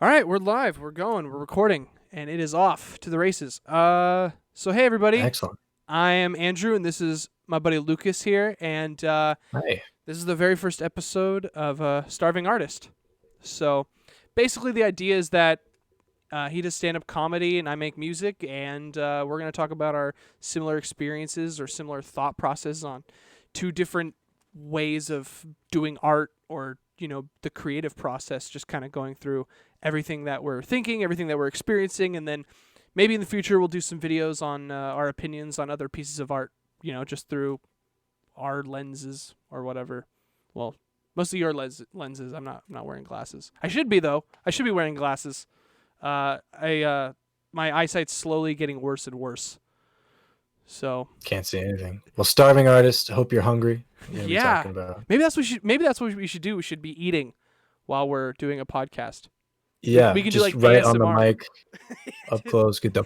All right, we're live. We're going. We're recording, and it is off to the races. So hey everybody, Excellent. I am Andrew, and this is my buddy Lucas here, and Hey, this is the very first episode of Starving Artist. So basically, the idea is that he does stand-up comedy, and I make music, and we're gonna talk about our similar experiences or similar thought processes on two different ways of doing art, or the creative process, just kind of going through everything that we're thinking, everything that we're experiencing, and then maybe in the future we'll do some videos on our opinions on other pieces of art, just through our lenses or whatever. Well, mostly your lenses. I'm not wearing glasses. I should be though. I should be wearing glasses. I my eyesight's slowly getting worse and worse. So can't see anything. Well, starving artist. Hope you're hungry. You're gonna be yeah, talking about. maybe that's what we should do. We should be eating while we're doing a podcast. Yeah, We can do just like right on the ASMR. mic, up close. Get the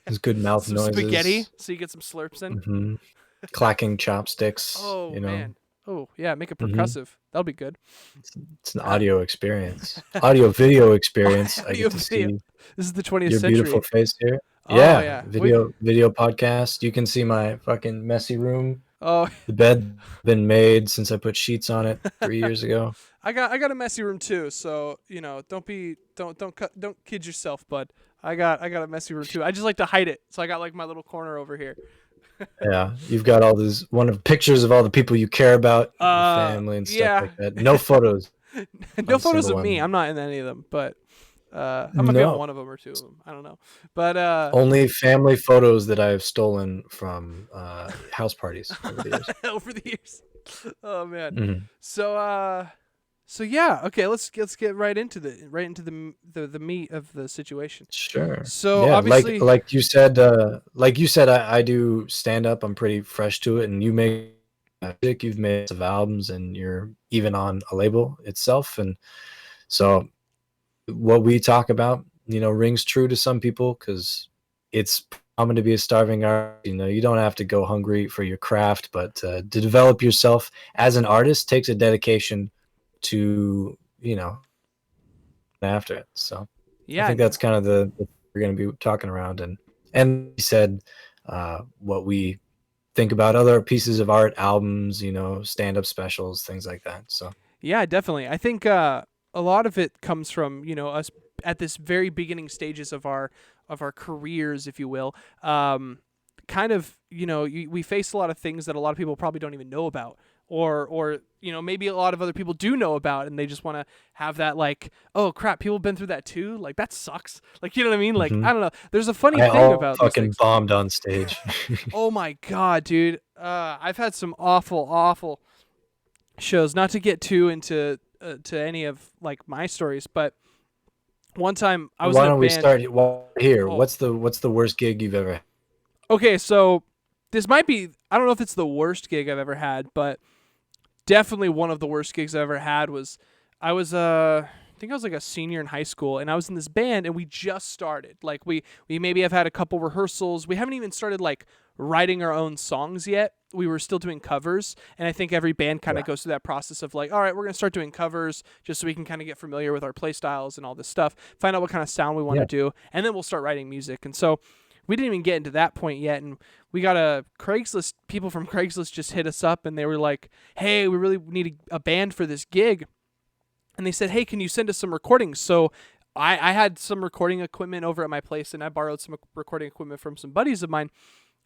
those good mouth Some spaghetti, noises. so you get some slurps in. hmm Clacking chopsticks. Oh man. Oh yeah, make it hmm percussive. That'll be good. It's an audio experience, audio video experience. I Audio get to video. see This is the 20th your beautiful century. face here. Oh Yeah, yeah. video podcast. You can see my fucking messy room. Oh, The bed been made since I put sheets on it 3 years ago. I got a messy room too. So don't kid yourself, bud. I got a messy room too. I just like to hide it. So I got like my little corner over here. Yeah, you've got all these pictures of all the people you care about, your family and stuff Yeah. like that. No photos No on photos single of me. one. I'm not in any of them, but I might be on No, one of them or two of them. I don't know. But only family photos that I've stolen from house parties over the years. over the years. Oh man. Mhm. So so yeah, okay, let's get right into the meat of the situation. Sure. So Yeah, obviously, like you said, I do stand up. I'm pretty fresh to it, and you make music. You've made some albums, and you're even on a label itself, and so what we talk about, rings true to some people because it's common to be a starving artist. You don't have to go hungry for your craft, but to develop yourself as an artist takes a dedication to, after it. So I yeah, think that's kind of the we're going to be talking around. And he said what we think about other pieces of art, albums, stand-up specials, things like that. So yeah, definitely. I think a lot of it comes from us at this very beginning stages of our careers, if you will. Kind of we face a lot of things that a lot of people probably don't even know about, or maybe a lot of other people do know about, and they just want to have that, like, oh crap, people have been through that too, like that sucks, like, you know what I mean, like, mhm. I don't know, there's a funny I thing all about those fucking things. bombed on stage. Oh my god, dude, I've had some awful shows, not to get too into to any of like my stories, but one time I was in Why a don't we band. start here? Oh, What's the worst gig you've ever had? okay, so this might be, I don't know if it's the worst gig I've ever had, but definitely one of the worst gigs I ever had was, I think I was like a senior in high school, and I was in this band, and we just started. Like we maybe have had a couple rehearsals. We haven't even started like writing our own songs yet. We were still doing covers, and I think every band kind Yeah. of goes through that process of like, all right, we're gonna start doing covers just so we can kind of get familiar with our play styles and all this stuff, find out what kind of sound we want to Yeah. do, and then we'll start writing music. And so we didn't even get into that point yet, and we got a Craigslist. People from Craigslist just hit us up, and they were like, hey, we really need a band for this gig. And they said, hey, can you send us some recordings? So I had some recording equipment over at my place, and I borrowed some recording equipment from some buddies of mine,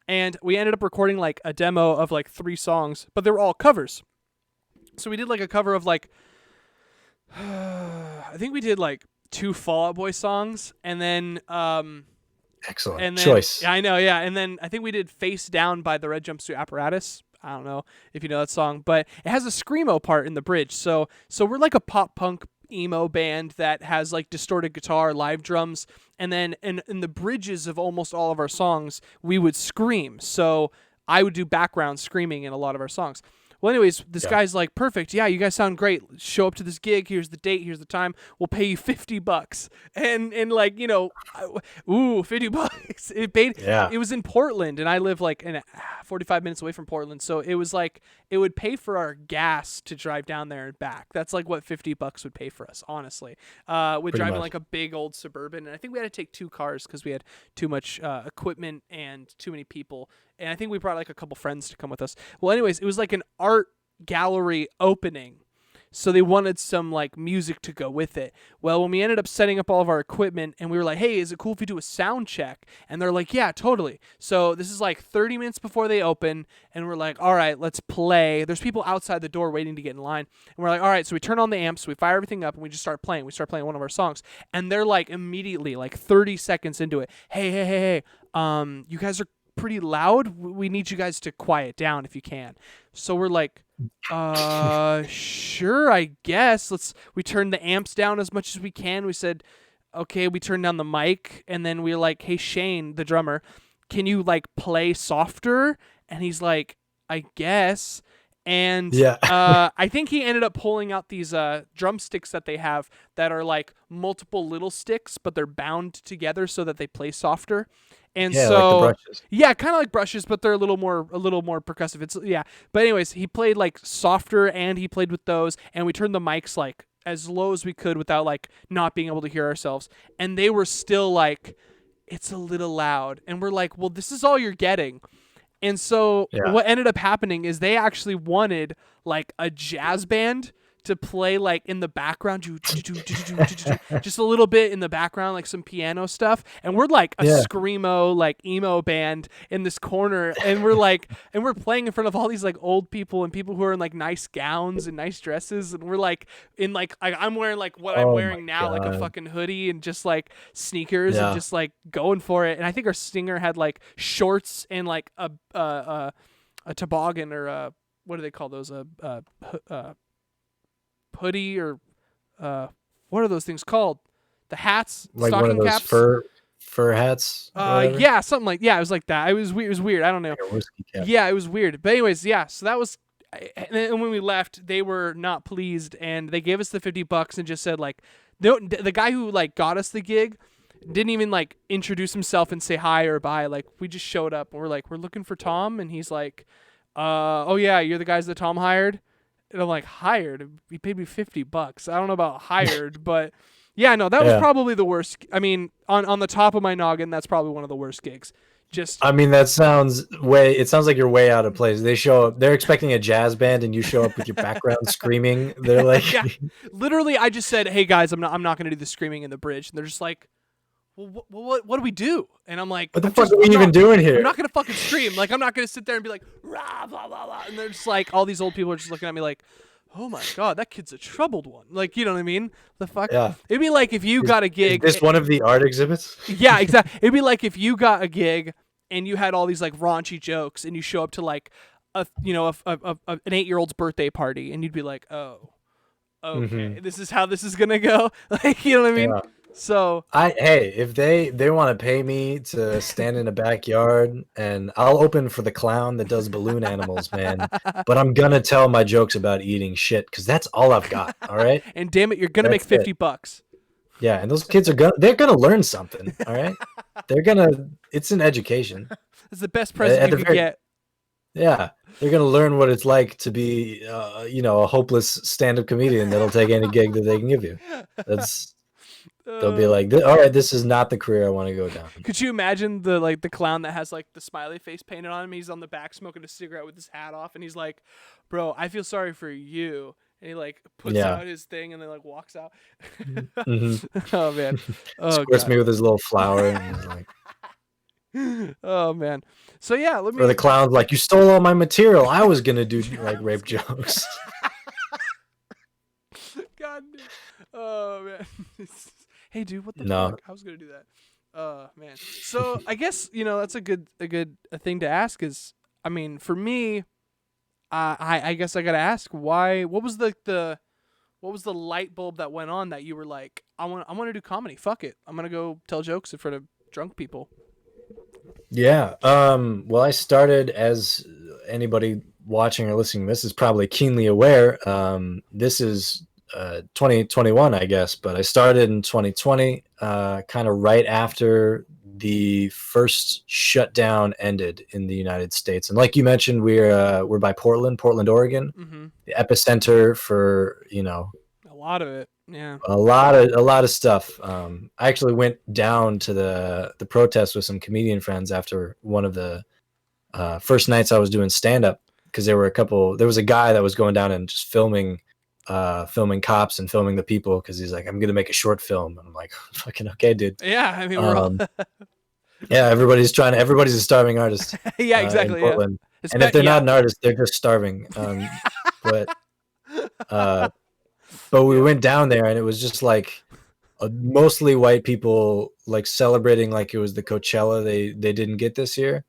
and we ended up recording like a demo of like 3 songs, but they were all covers. So we did like a cover of like I think we did like 2 Fall Out Boy songs, Excellent and then choice. yeah, I know, yeah, and then I think we did Face Down by the Red Jumpsuit Apparatus. I don't know if you know that song, but it has a screamo part in the bridge. So we're like a pop punk emo band that has like distorted guitar, live drums, and then in the bridges of almost all of our songs, we would scream. So I would do background screaming in a lot of our songs. Well, anyways, this Yeah. guy's like, perfect. Yeah, you guys sound great. Show up to this gig. Here's the date. Here's the time. We'll pay you $50. And like, $50. Yeah. It was in Portland, and I live like 45 minutes away from Portland. So it was like, it would pay for our gas to drive down there and back. That's like what $50 would pay for us, honestly. We'd Pretty drive in much. like a big old Suburban, and I think we had to take 2 cars because we had too much equipment and too many people. And I think we brought like a couple friends to come with us. Well, anyways, it was like an art gallery opening. So they wanted some like music to go with it. Well, when we ended up setting up all of our equipment and we were like, hey, is it cool if we do a sound check? And they're like, yeah, totally. So this is like 30 minutes before they open. And we're like, all right, let's play. There's people outside the door waiting to get in line. And we're like, all right, so we turn on the amps, we fire everything up, and we just start playing. We start playing one of our songs. And they're like immediately, like 30 seconds into it, hey, you guys are pretty loud. We need you guys to quiet down if you can. So we're like, sure, I guess. We turn the amps down as much as we can. We said, okay, we turned down the mic, and then we were like, hey, Shane, the drummer, can you like play softer? And he's like, I guess. And Yeah. I think he ended up pulling out these drumsticks that they have that are like multiple little sticks, but they're bound together so that they play softer. And Yeah, so, like the brushes. yeah, kind of like brushes, but they're a little more percussive. It's yeah. But anyways, he played like softer, and he played with those, and we turned the mics like as low as we could without like not being able to hear ourselves, and they were still like, it's a little loud, and we're like, well, this is all you're getting. And so Yeah. what ended up happening is they actually wanted like a jazz band to play like in the background, just a little bit in the background, like some piano stuff. And we're like a Yeah. screamo, like emo band in this corner, and we're like, and we're playing in front of all these like old people and people who are in like nice gowns and nice dresses, and we're like in like I'm wearing like what I'm Oh wearing my now, like a God. fucking hoodie and just like sneakers and Yeah. just like going for it. And I think our singer had like shorts and like a toboggan or what do they call those hoodie or what are those things called? The hats, Like one of stocking those caps. fur hats. Or whatever? Yeah, something like it was like that. It was weird. I don't know. Like a whiskey cap. Yeah, it was weird. But anyways, yeah. So that was, and then when we left, they were not pleased, and they gave us the $50 and just said like, the guy who like got us the gig didn't even like introduce himself and say hi or bye. Like we just showed up and we're like, we're looking for Tom, and he's like, oh yeah, you're the guys that Tom hired. And I'm like, hired? He paid me $50. I don't know about hired, but yeah, no, that was Yeah. probably the worst. I mean, on the top of my noggin, that's probably one of the worst gigs. Just I mean, it sounds like you're way out of place. They show up, they're expecting a jazz band, and you show up with your background screaming. They're like, yeah, literally, I just said, hey guys, I'm not going to do the screaming in the bridge. And they're just like, well, what do we do? And I'm like, what the I'm fuck just- are we I'm even not- doing here? I'm not gonna fucking scream. Like I'm not gonna sit there and be like, rah, blah blah blah. And they're just like, all these old people are just looking at me like, oh my god, that kid's a troubled one. Like, you know what I mean? The fuck? Yeah. It'd be like if you got a Is gig. this one of the art exhibits? Yeah, exactly. It'd be like if you got a gig and you had all these like raunchy jokes, and you show up to like an 8-year-old's birthday party, and you'd be like, oh, okay, this is how this is gonna go. Like, you know what I mean? Yeah. So Hey, if they want to pay me to stand in a backyard, and I'll open for the clown that does balloon animals, man. But I'm gonna tell my jokes about eating shit, because that's all I've got. All right. and damn it, you're gonna make That's it. $50. Yeah, and those kids they're gonna learn something. All right. It's an education. That's the best present At you the could very- get. Yeah, they're gonna learn what it's like to be, a hopeless stand-up comedian that'll take any gig that they can give you. They'll be like, all right, this is not the career I want to go down. Could you imagine the clown that has like the smiley face painted on him? He's on the back smoking a cigarette with his hat off, and he's like, "Bro, I feel sorry for you." And he like puts Yeah. out his thing and then like walks out. Mhm. Oh man. Oh Squirts god. me with his little flower, and he's like, Oh man. So yeah, let me. or the clown's like, you stole all my material. I was gonna do like rape jokes. God. Oh man. Hey dude, what the No. fuck? I was gonna do that. Man. So I guess that's a good thing to ask is, I mean, for me, I guess I gotta ask why. What was the light bulb that went on that you were like, I want to do comedy. Fuck it, I'm gonna go tell jokes in front of drunk people. Yeah. Well, I started, as anybody watching or listening to this is probably keenly aware. This is 2021, I guess, but I started in 2020, kind of right after the first shutdown ended in the United States. And like you mentioned, we're by Portland, Oregon, Mm-hmm. the epicenter for, you know, A lot of it. Yeah. a lot of stuff. I actually went down to the protest with some comedian friends after one of the first nights I was doing stand up, because there was a guy that was going down and just filming cops and filming the people, because he's like, I'm gonna make a short film, and I'm like, fucking okay, dude. Yeah. I mean, we're all. Yeah, everybody's a starving artist Yeah. in Exactly. Yeah. Portland, and if they're not an artist, they're just starving. But uh, but we went down there, and it was just like mostly white people, like celebrating like it was the Coachella they didn't get this year.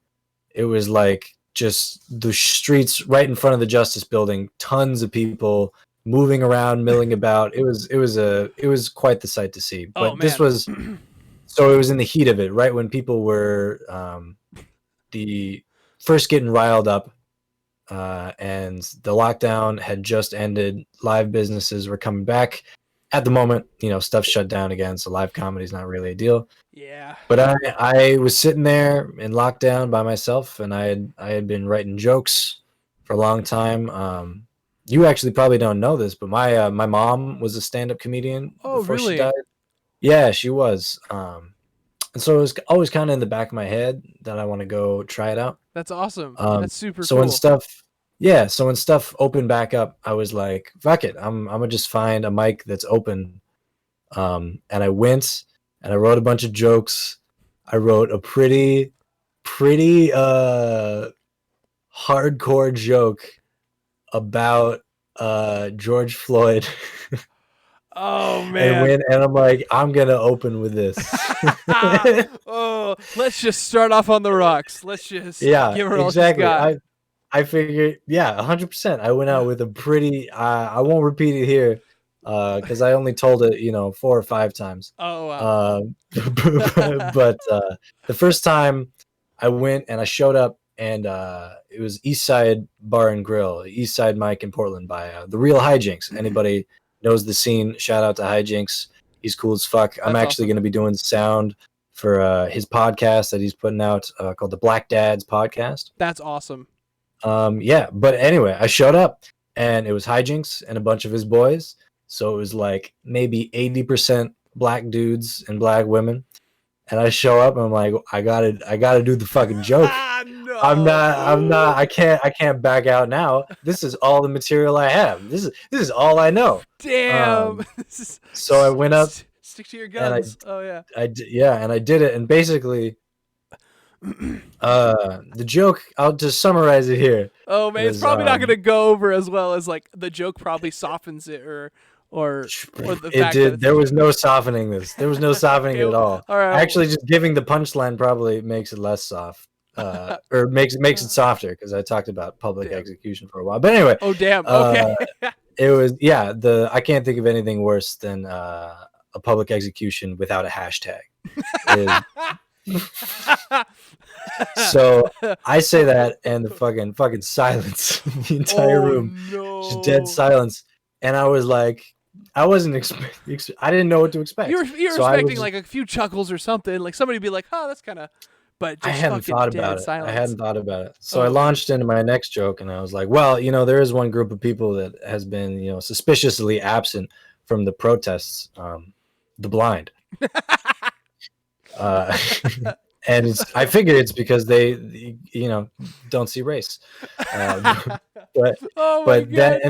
It was like just the streets right in front of the Justice Building, tons of people moving around, milling about. It was quite the sight to see. But Oh this man. was so it was in the heat of it, right when people were the first getting riled up, and the lockdown had just ended. Live businesses were coming back. At the moment, you know, stuff shut down again, so live comedy is not really a deal. Yeah. But I was sitting there in lockdown by myself, and I had been writing jokes for a long time. You actually probably don't know this, but my mom was a stand-up comedian Oh, before she really? died. Yeah, she was. And so it was always kind of in the back of my head that I want to go try it out. That's awesome. Um, That's super so cool. when stuff opened back up, I was like, fuck it, I'm gonna just find a mic that's open. And I went and I wrote a bunch of jokes. I wrote a pretty hardcore joke about George Floyd. Oh and man. I'm like, I'm gonna open with this. Oh, let's just start off on the rocks. Let's just Yeah, give her all she's exactly. got. I figured, yeah, 100%. I went out with a pretty. I won't repeat it here, because I only told it, you know, 4 or 5 times. Oh wow. But the first time I went and I showed up, and it was East Side Bar and Grill, East Side Mike in Portland, by the Real Hijinks. Anybody knows the scene? Shout out to Hijinks. He's cool as fuck. I'm That's actually awesome. going to be doing sound for his podcast that he's putting out, called the Black Dads Podcast. That's awesome. Yeah, but anyway, I showed up, and it was Hijinks and a bunch of his boys. So it was like maybe 80% black dudes and black women. And I show up, and I'm like, I gotta do the fucking joke. No. I'm not, I can't back out now. This is all the material I have. This is all I know. Damn. So I went up, Stick to your and guns. Oh yeah. I did it, and basically, the joke, I'll just summarize it here. Oh man, it's was, probably not gonna go over as well as like the joke probably softens it, or the it fact did. that There was no softening this. There was no softening it at all. All right. Actually, just giving the punchline probably makes it less soft, or makes it softer, because I talked about public execution for a while. But anyway, Oh damn. Okay. it was, yeah. I can't think of anything worse than a public execution without a hashtag. So I say that, and the fucking silence, the entire room, just dead silence. And I was like, I wasn't I didn't know what to expect. You're So expecting like a few chuckles or something, like somebody be like, "Oh, that's kind of," but just I hadn't fucking thought dead about it. silence. I hadn't thought about it. So Oh, I man. launched into my next joke, and I was like, well, you know, there is one group of people that has been, you know, suspiciously absent from the protests, the blind. And I figure it's because they, you know, don't see race. But Oh my God.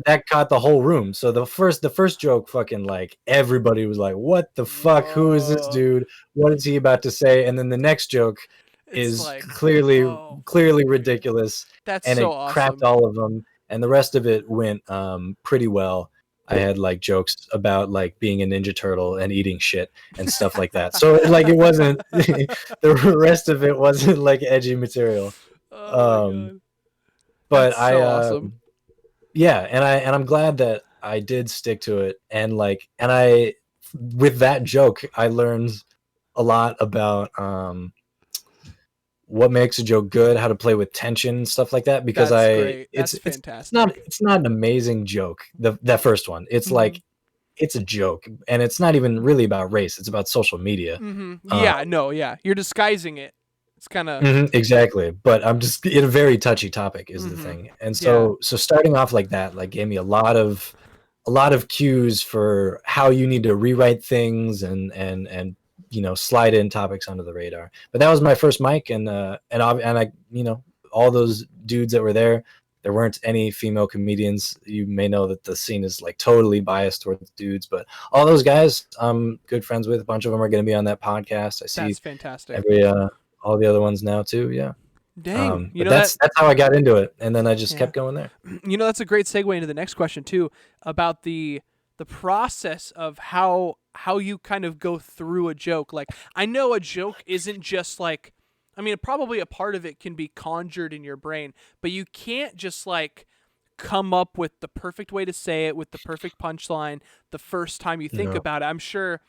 that caught the whole room. So the first joke, fucking like everybody was like, "What the fuck? Who is this Whoa. dude? What is he about to say?" And then the next joke It's is like, clearly whoa. ridiculous, That's and so it awesome. crapped all of them. And the rest of it went pretty well. I had like jokes about like being a Ninja Turtle and eating shit and stuff like that. So like it wasn't the rest of it wasn't like edgy material. Oh my God. But That's so awesome. yeah, and I'm glad that I did stick to it, and I with that joke I learned a lot about what makes a joke good, how to play with tension, stuff like that. Because That's great. That's it's not fantastic. it's not an amazing joke. That first one, it's Mhm. like it's a joke, and it's not even really about race. It's about social media. Mhm. Uh, Yeah, no, yeah. You're disguising it. It's kind of exactly. But I'm just in a very touchy topic is the Mhm. thing, and Yeah. so starting off like that like gave me a lot of cues for how you need to rewrite things and slide in topics under the radar. But that was my first mic, and I all those dudes that were there. There weren't any female comedians. You may know that the scene is like totally biased towards dudes, but all those guys I'm good friends with. A bunch of them are going to be on that podcast. I see That's fantastic. every all the other ones now too. Yeah. Dang. You But know that that's how I got into it, and then I just yeah. kept going there. You know that's a great segue into the next question too about the process of how you kind of go through a joke. Like I know a joke isn't just like I mean probably a part of it can be conjured in your brain, but you can't just like come up with the perfect way to say it with the perfect punchline the first time you think No. about it. I'm sure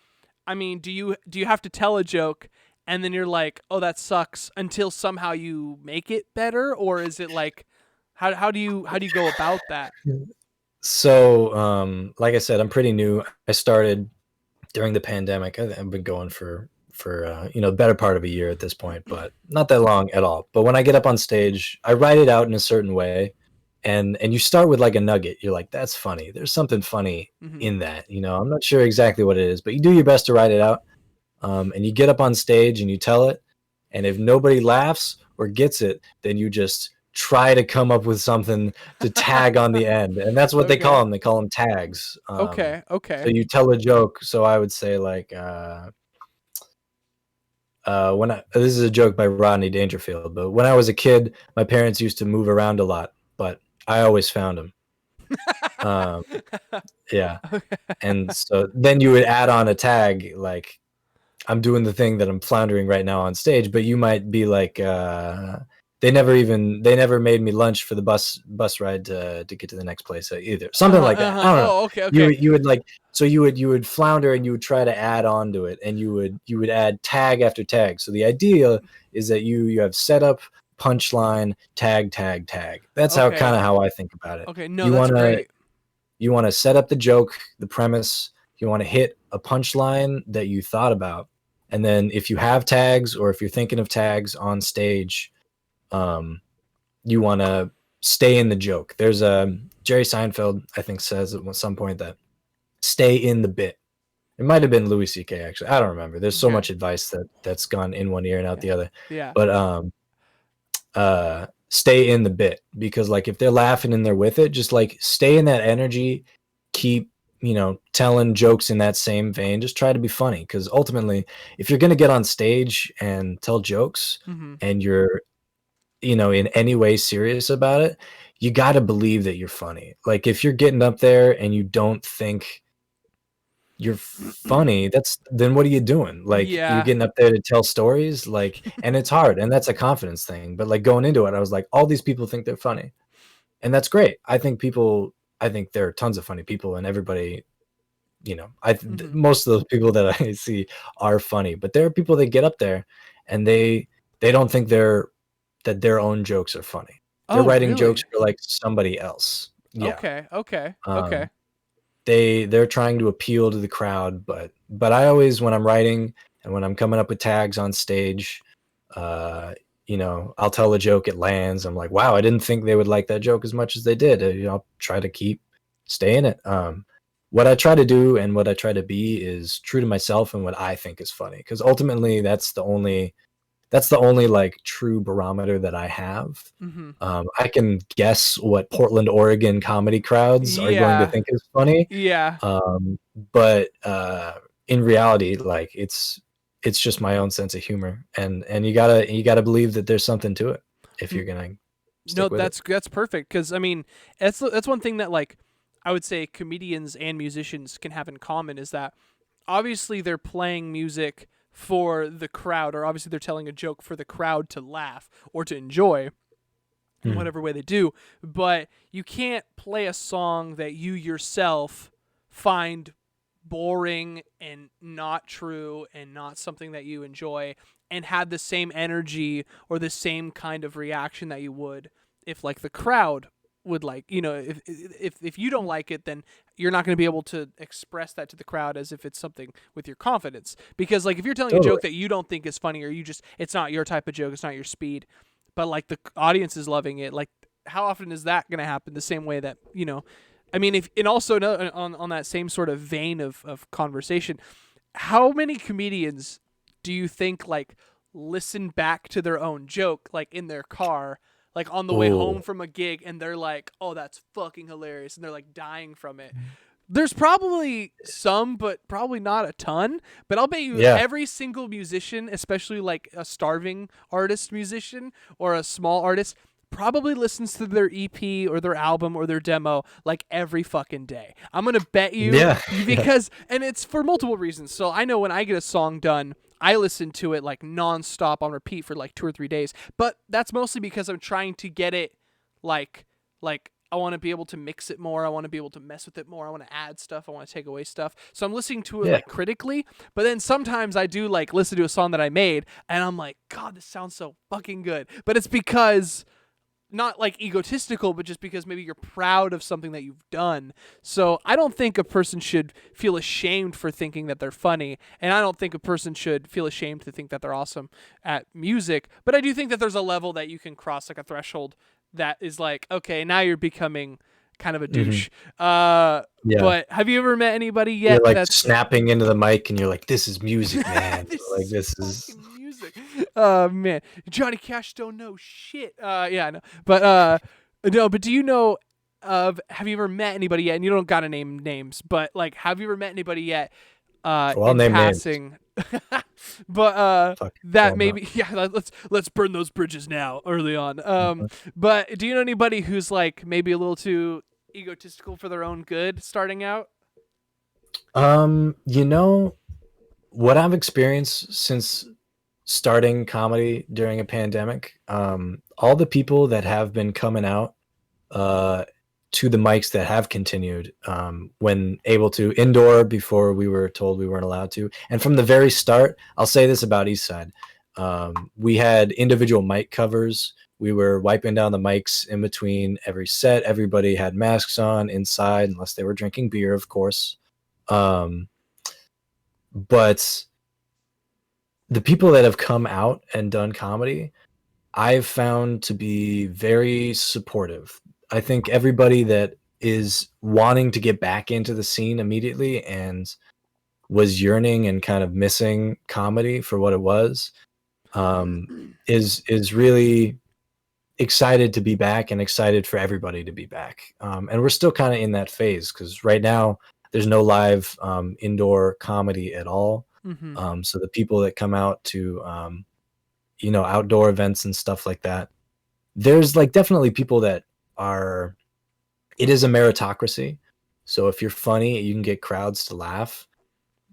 I mean, do you have to tell a joke and then you're like, "Oh, that sucks," until somehow you make it better, or is it like how do you go about that? So, like I said, I'm pretty new. I started during the pandemic. I've been going for better part of a year at this point, but not that long at all. But when I get up on stage, I write it out in a certain way, and you start with like a nugget. You're like, that's funny. There's something funny Mhm. in that. I'm not sure exactly what it is, but you do your best to write it out. And you get up on stage and you tell it, and if nobody laughs or gets it, then you just try to come up with something to tag on the end, and that's what they call Okay. them. They call them tags. Okay. So Okay. you tell a joke. So I would say like, when this is a joke by Rodney Dangerfield, but when I was a kid, my parents used to move around a lot, but I always found them. Um, yeah, and so then you would add on a tag like I'm doing the thing that I'm floundering right now on stage, but you might be like, they never made me lunch for the bus ride to get to the next place either. Something Uh-huh, like that. I uh-huh. don't know. Oh, okay, okay. You would like so you would flounder and you would try to add on to it, and you would add tag after tag. So the idea is that you have setup, punchline, tag, tag, tag. That's how Okay. kind of how I think about it. Okay. No, You that's wanna great. you wanna set up the joke, the premise. You want to hit a punchline that you thought about, and then if you have tags or if you're thinking of tags on stage, um, you want to stay in the joke. There's a Jerry Seinfeld, I think, says at some point that stay in the bit. It might have been Louis C.K. actually. I don't remember. There's so Okay. much advice that's gone in one ear and out Yeah. the other. Yeah. But stay in the bit, because like if they're laughing and they're with it, just like stay in that energy, keep telling jokes in that same vein, just try to be funny, because ultimately if you're going to get on stage and tell jokes Mhm. and you're in any way serious about it, you got to believe that you're funny. Like if you're getting up there and you don't think you're funny, then what are you doing? Like you're Yeah. getting up there to tell stories, like, and it's hard, and that's a confidence thing. But like going into it, I was like, all these people think they're funny, and that's great. I think there are tons of funny people, and everybody, Mhm. most of those people that I see are funny, but there are people that get up there and they don't think that their own jokes are funny. They're Oh, writing jokes really? for like somebody else. Yeah. Okay. Okay. Okay. Um, they're trying to appeal to the crowd, but I always, when I'm writing and when I'm coming up with tags on stage, uh I'll tell a joke, it lands, I'm like, wow, I didn't think they would like that joke as much as they did. I'll try to keep stay in it. What I try to do and what I try to be is true to myself and what I think is funny, because ultimately that's the only like true barometer that I have. Mhm. I can guess what Portland, Oregon comedy crowds are going to Yeah. think is funny, Yeah. um, but in reality, like it's just my own sense of humor, and you gotta believe that there's something to it if N- you're gonna No, stick with it. that's perfect cuz I mean, that's one thing that like I would say comedians and musicians can have in common is that obviously they're playing music for the crowd, or obviously they're telling a joke for the crowd to laugh or to enjoy in Mhm. whatever way they do, but you can't play a song that you yourself find boring and not true and not something that you enjoy and had the same energy or the same kind of reaction that you would if like the crowd would like, if you don't like it, then you're not going to be able to express that to the crowd as if it's something with your confidence, because like if you're telling a Totally. joke that you don't think is funny, or it's not your type of joke, it's not your speed, but like the audience is loving it, like how often is that going to happen? The same way that, I mean, if, and also on that same sort of vein of conversation, how many comedians do you think like listen back to their own joke like in their car, like on the way home Ooh. from a gig, and they're like, "Oh, that's fucking hilarious," and they're like dying from it? There's probably some, but probably not a ton. But I'll bet you Yeah. every single musician, especially like a starving artist musician or a small artist, probably listens to their EP or their album or their demo like every fucking day. I'm gonna bet you, Yeah. because, and it's for multiple reasons. So I know when I get a song done, I listen to it like nonstop on repeat for like 2 or 3 days. But that's mostly because I'm trying to get it like I want to be able to mix it more. I want to be able to mess with it more. I want to add stuff. I want to take away stuff. So I'm listening to it Yeah. like critically. But then sometimes I do like listen to a song that I made and I'm like, God, this sounds so fucking good. But it's because, not like egotistical, but just because maybe you're proud of something that you've done. So I don't think a person should feel ashamed for thinking that they're funny, and I don't think a person should feel ashamed to think that they're awesome at music. But I do think that there's a level that you can cross, like a threshold that is like, okay, now you're becoming kind of a Hmm. douche. Yeah. But have you ever met anybody You're yet like that's snapping into the mic, and you're like, "This is music, man." this Like is this is. fucking music. Oh man, Johnny Cash don't know shit. Yeah, I know. But no. But do you know of? Have you ever met anybody yet? And you don't gotta name names, but like, have you ever met anybody yet? Well, I'll In name names. passing. But Fuck. that Well, no. maybe, yeah. Let's burn those bridges now, early on. Mhm. But do you know anybody who's like maybe a little too egotistical for their own good starting out? You know what I've experienced since starting comedy during a pandemic, all the people that have been coming out uh, to the mics that have continued when able to indoor before we were told we weren't allowed to. And from the very start, I'll say this about Eastside. We had individual mic covers. We were wiping down the mics in between every set. Everybody had masks on inside, unless they were drinking beer, of course. Um, but the people that have come out and done comedy, I've found to be very supportive. I think everybody that is wanting to get back into the scene immediately and was yearning and kind of missing comedy for what it was, is really excited to be back and excited for everybody to be back. And we're still kind of in that phase because right now there's no live indoor comedy at all. Mm-hmm. So the people that come out to outdoor events and stuff like that, there's like definitely people that are, it is a meritocracy. So if you're funny, you can get crowds to laugh,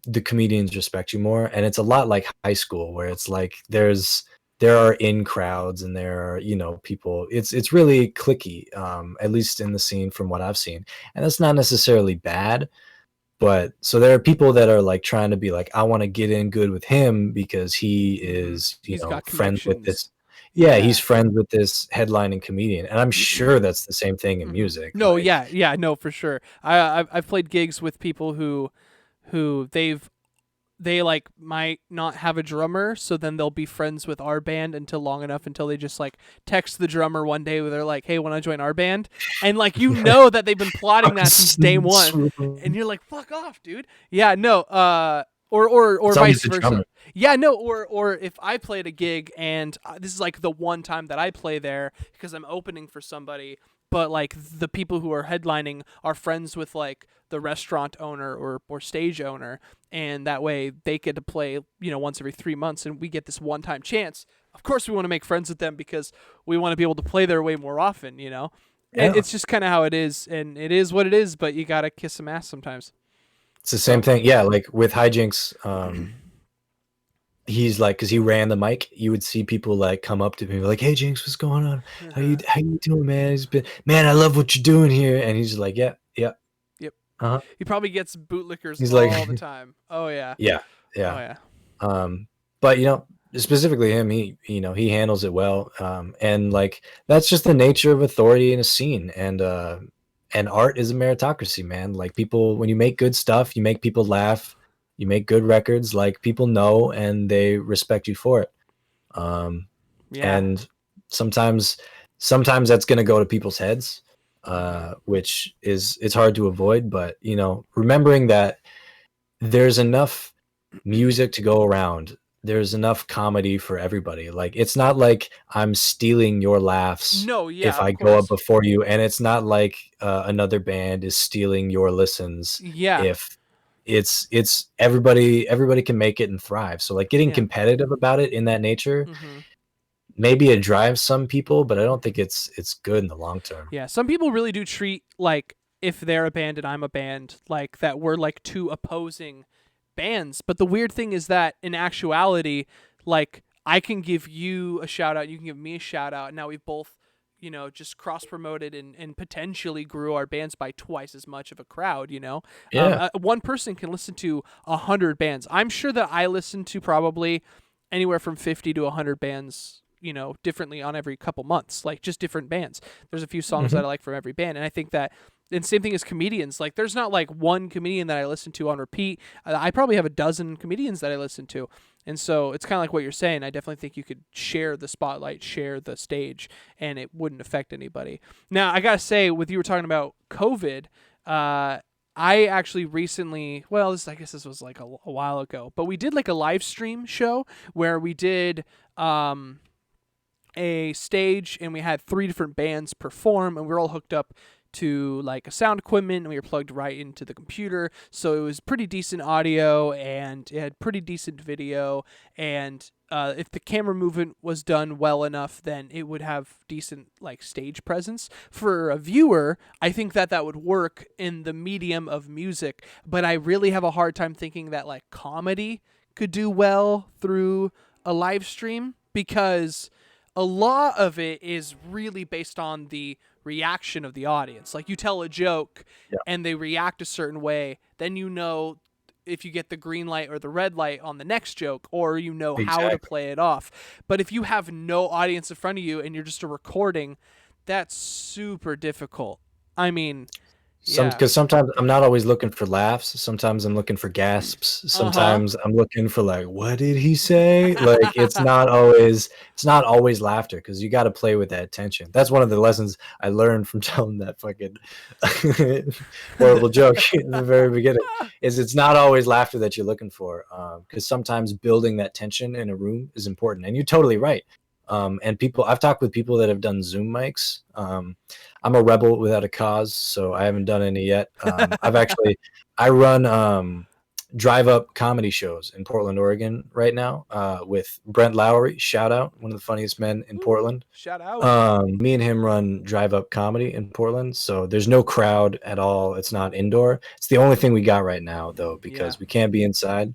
the comedians respect you more. And it's a lot like high school where it's like there are in crowds and there are, people, it's really clicky, at least in the scene from what I've seen. And that's not necessarily bad. But so there are people that are like trying to be like, I want to get in good with him because he is, He's got friends with connections. this. Yeah, Yeah. he's friends with this headlining comedian. And I'm sure that's the same thing in Mhm. music. No, Like, yeah, no, for sure. I've played gigs with people who they like might not have a drummer, so then they'll be friends with our band until long enough until they just like text the drummer one day where they're like, "Hey, want to join our band?" And like that they've been plotting that since day one, and you're like, "Fuck off, dude." Yeah, no. Or it's always vice the versa. drummer. Yeah, no. Or if I played a gig and this is like the one time that I play there because I'm opening for somebody, but like the people who are headlining are friends with like the restaurant owner or stage owner, and that way they get to play once every 3 months, and we get this one time chance. Of course we want to make friends with them because we want to be able to play their way more often. Yeah. It's just kind of how it is, and it is what it is, but you gotta kiss some ass sometimes. It's the same thing. Yeah, like with Hijinks, he's like, because he ran the mic, you would see people like come up to me like, "Hey Jinx, what's going on? How you doing, man?" He's been, "Man, I love what you're doing here." And he's like, "Yeah, yeah, Yep. uh-huh." He probably gets bootlickers He's all like, the time. Oh yeah. "Yeah, Oh yeah." yeah. But specifically him, he handles it well. And like that's just the nature of authority in a scene. And art is a meritocracy, man. Like people, when you make good stuff, you make people laugh, you make good records, like people know and they respect you for it. Um, Yeah. and sometimes sometimes that's going to go to people's heads, which is it's hard to avoid. But remembering that there's enough music to go around, there's enough comedy for everybody. Like it's not like I'm stealing your laughs No, yeah, if of I go up course. before you, and it's not like another band is stealing your listens. Yeah. If it's everybody can make it and thrive. So like getting Yeah. competitive about it in that nature, Mhm. maybe it drives some people, but I don't think it's good in the long term. Yeah, some people really do treat like if they're a band and I'm a band, like that we're like two opposing bands. But the weird thing is that in actuality, like I can give you a shout out, you can give me a shout out, and now we've both, just cross promoted and potentially grew our bands by twice as much of a crowd. Yeah. One person can listen to 100 bands. I'm sure that I listen to probably anywhere from 50 to 100 bands, differently on every couple months, like just different bands. There's a few songs Mhm. that I like from every band. And I think that, and same thing as comedians, like there's not like one comedian that I listen to on repeat. I probably have a dozen comedians that I listen to. And so it's kind of like what you're saying. I definitely think you could share the spotlight, share the stage, and it wouldn't affect anybody. Now, I got to say, with you were talking about COVID, I actually recently, well, I guess this was like a while ago, but we did like a live stream show where we did a stage and we had 3 different bands perform, and we were all hooked up to like a sound equipment and we were plugged right into the computer, so it was pretty decent audio and it had pretty decent video, and if the camera movement was done well enough, then it would have decent like stage presence for a viewer. I think that that would work in the medium of music, but I really have a hard time thinking that like comedy could do well through a live stream, because a lot of it is really based on the reaction of the audience. Like you tell a joke Yeah. and they react a certain way, then if you get the green light or the red light on the next joke, or how to Exactly. play it off. But if you have no audience in front of you and you're just a recording, that's super difficult. I mean, yeah. Because sometimes I'm not always looking for laughs. Sometimes I'm looking for gasps. Uh-huh. Sometimes I'm looking for like, what did he say? Like it's not always laughter, because you got to play with that tension. That's one of the lessons I learned from telling that fucking horrible joke in the very beginning. Is it's not always laughter that you're looking for, because sometimes building that tension in a room is important. And you're totally right. And I've talked with people that have done Zoom mics. I'm a rebel without a cause, so I haven't done any yet. I run drive up comedy shows in Portland, Oregon right now, with Brent Lowry. Shout out, one of the funniest men in Ooh, Portland. shout out. Me and him run drive up comedy in Portland, so there's no crowd at all. It's not indoor. It's the only thing we got right now, though, Yeah. because we can't be inside.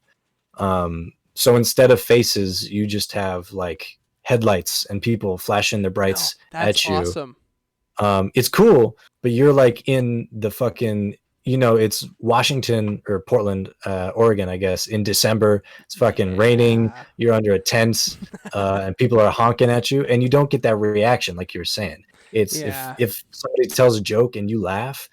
So instead of faces, you just have like headlights and people flashing their Oh, brights that's at you. awesome. It's cool, but you're like in the fucking, it's Washington or Portland, Oregon, I guess, in December. It's fucking raining. Yeah. You're under a tent, and people are honking at you, and you don't get that reaction like you were saying. It's Yeah. if somebody tells a joke and you laugh,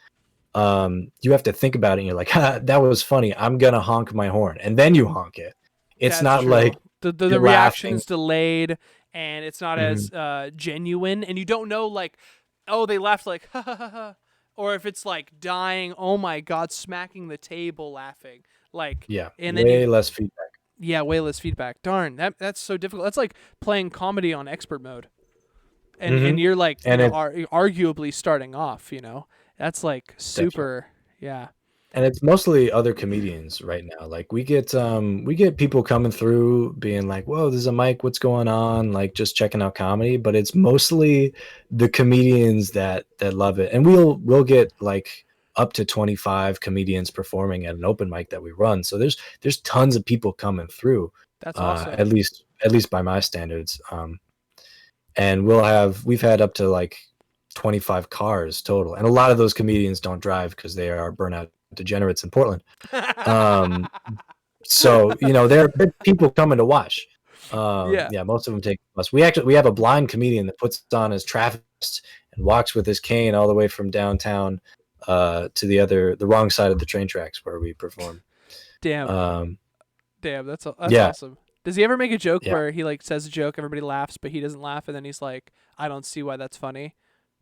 you have to think about it. And you're like, ha, that was funny. I'm gonna honk my horn, and then you honk it. It's That's not like true. The you're reaction laughing. is delayed and it's not Mhm. as genuine, and you don't know like, oh, they laughed like ha ha ha ha, or if it's like dying, oh my god, smacking the table laughing, like, Yeah, and then way less feedback. yeah, way less feedback. Darn, that's so difficult. That's like playing comedy on expert mode, and Hmm. you're like, And it arguably starting off. That's like definitely. super. Yeah. And it's mostly other comedians right now. Like we get people coming through being like, "Whoa, there's a mic. What's going on?" Like just checking out comedy, but it's mostly the comedians that love it. And we'll get like up to 25 comedians performing at an open mic that we run. So there's tons of people coming through, That's awesome. at least by my standards. And we've had up to like 25 cars total. And a lot of those comedians don't drive because they are burnout degenerates in Portland. Um, so there are people coming to watch. Yeah. Yeah, most of them take the bus. We have a blind comedian that puts on his traffic vest and walks with his cane all the way from downtown to the wrong side of the train tracks where we perform. Damn. Um, Damn. That's yeah, awesome. Does he ever make a joke yeah. where he like says a joke, everybody laughs, but he doesn't laugh, and then he's like, "I don't see why that's funny."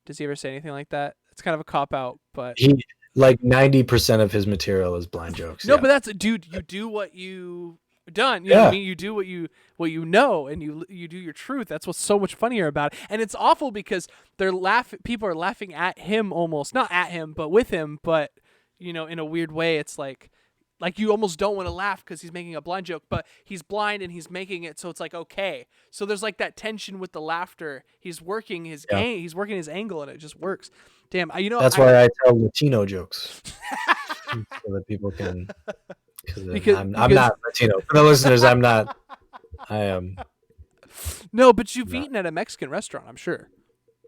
Does he ever say anything like that? It's kind of a cop out, but He like 90% of his material is blind jokes. no, Yeah, but that's dude. You do what you done. You know what I yeah. mean? You do what you know, and you do your truth. That's what's so much funnier about it. And it's awful because people are laughing at him almost, not at him, but with him. But in a weird way, it's like you almost don't want to laugh because he's making a blind joke, but he's blind and he's making it so it's like okay. So there's like that tension with the laughter. He's working his Yeah. he's working his angle, and it just works. Damn, That's why I tell Latino jokes so that people can. because I'm not Latino. For the listeners, I'm not. I am. No, but you've No. eaten at a Mexican restaurant, I'm sure.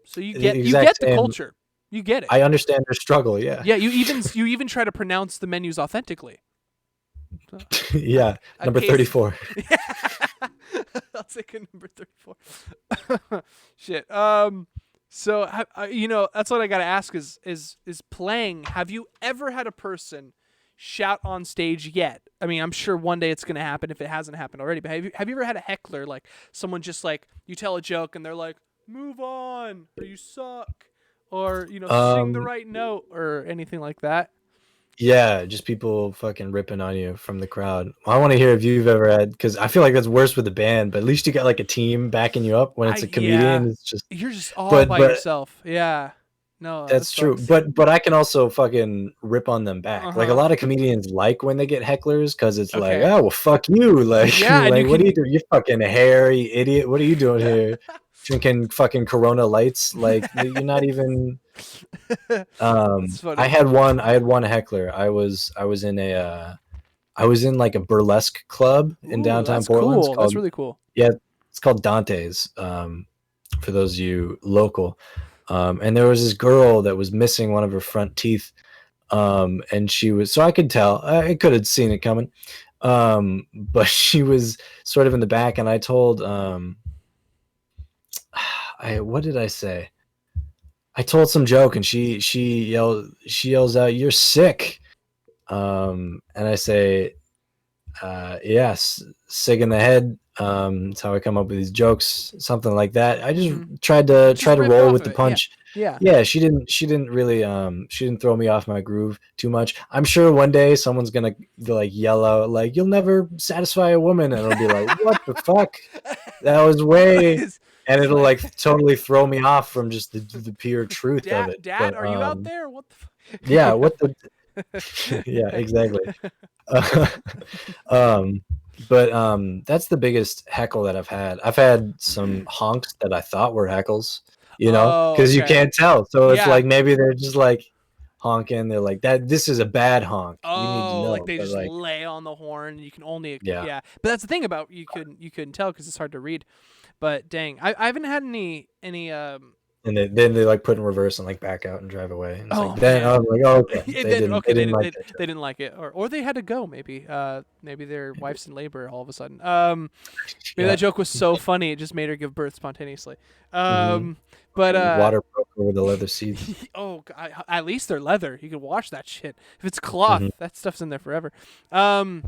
So you The get exact the same- culture. You get it. I understand their struggle. Yeah. Yeah, you even try to pronounce the menus authentically. Yeah. A Number case- 34. I'll take a number 34. Shit. So that's what I gotta ask is playing. Have you ever had a person shout on stage yet? I mean, I'm sure one day it's gonna happen if it hasn't happened already. But have you ever had a heckler, like someone just like you tell a joke and they're like, "Move on," or "You suck," or sing the right note or anything like that? Yeah, just people fucking ripping on you from the crowd. I want to hear if you've ever had, because I feel like that's worse with the band, but at least you got like a team backing you up. When it's a comedian, it's just You're just all But- by but- yourself. Yeah. No, that's that true. sucks. But I can also fucking rip on them back. Like a Uh-huh. lot of comedians like when they get hecklers because it's like, Okay. oh well, fuck you. Like, Yeah, and like you what can- are you doing? You fucking hairy idiot. What are you doing here? Drinking fucking Corona lights. Like you're not even. That's funny. I had one heckler. I was in like a burlesque club in Ooh, downtown that's Portland. cool. That's really cool. It's called Dante's. For those of you local, and there was this girl that was missing one of her front teeth, and she was, so I could tell, I could have seen it coming, but she was sort of in the back, and I told, what did I say? I told some joke, and she yells out, "You're sick," and I say, yes, sick in the head. That's how I come up with these jokes, something like that. I just tried to riff roll off with of the it, punch. Yeah. She didn't really she didn't throw me off my groove too much. I'm sure one day someone's gonna like yell out like, "You'll never satisfy a woman," and it'll be like, "What the fuck? That was way," and it'll like totally throw me off from just the pure truth of it. Dad, But, are you out there? What the fuck? yeah, what the yeah, exactly. That's the biggest heckle that I've had. I've had some honks that I thought were heckles, Oh, because you okay. can't tell. So it's Yeah. like maybe they're just like honking. They're like, that this is a bad honk. You need to Oh, know. like they But, just like, lay on the horn. You can only Yeah. But that's the thing about you couldn't tell because it's hard to read. But dang, I haven't had any and then they like put in reverse and like back out and drive away. And it's Oh, like, then I was like, oh, okay. They They didn't like that joke. they didn't like it, or they had to go. Maybe maybe their wife's in labor all of a sudden. Maybe Yeah. that joke was so funny it just made her give birth spontaneously. Mhm. But Water broke over the leather seats. oh, at least they're leather. You can wash that shit. If it's cloth, Mhm. that stuff's in there forever. Neon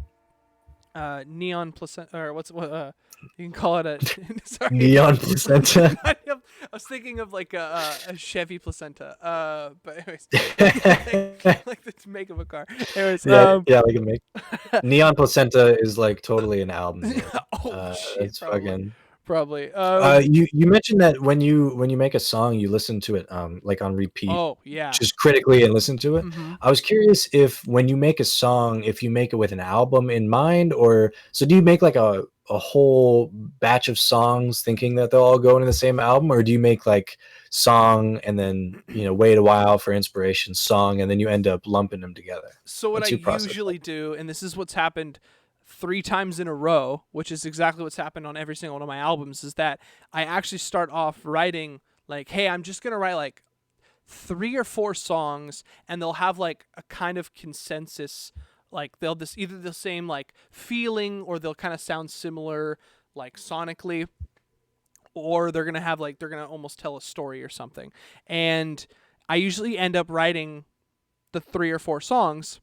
placenta, or what? You can call it a. Sorry. Neon placenta. I was thinking of like a Chevy placenta. But anyways, like the make of a car. Anyways, Yeah, like a make. Neon placenta is like totally an album. name. oh shit, It's probably. fucking. Probably. You mentioned that when you make a song, you listen to it like on repeat, Oh yeah. just critically and listen to it. Mhm. I was curious if when you make a song, if you make it with an album in mind, or so do you make like a whole batch of songs thinking that they'll all go into the same album, or do you make like song and then wait a while for inspiration, song, and then you end up lumping them together? So what What's your I process usually do, and this is what's happened 3 times in a row, which is exactly what's happened on every single one of my albums, is that I actually start off writing like, hey, I'm just gonna write like 3 or 4 songs, and they'll have like a kind of consensus, like they'll just either the same like feeling or they'll kind of sound similar. like sonically, or they're gonna have like they're gonna almost tell a story or something. And I usually end up writing the 3 or 4 songs,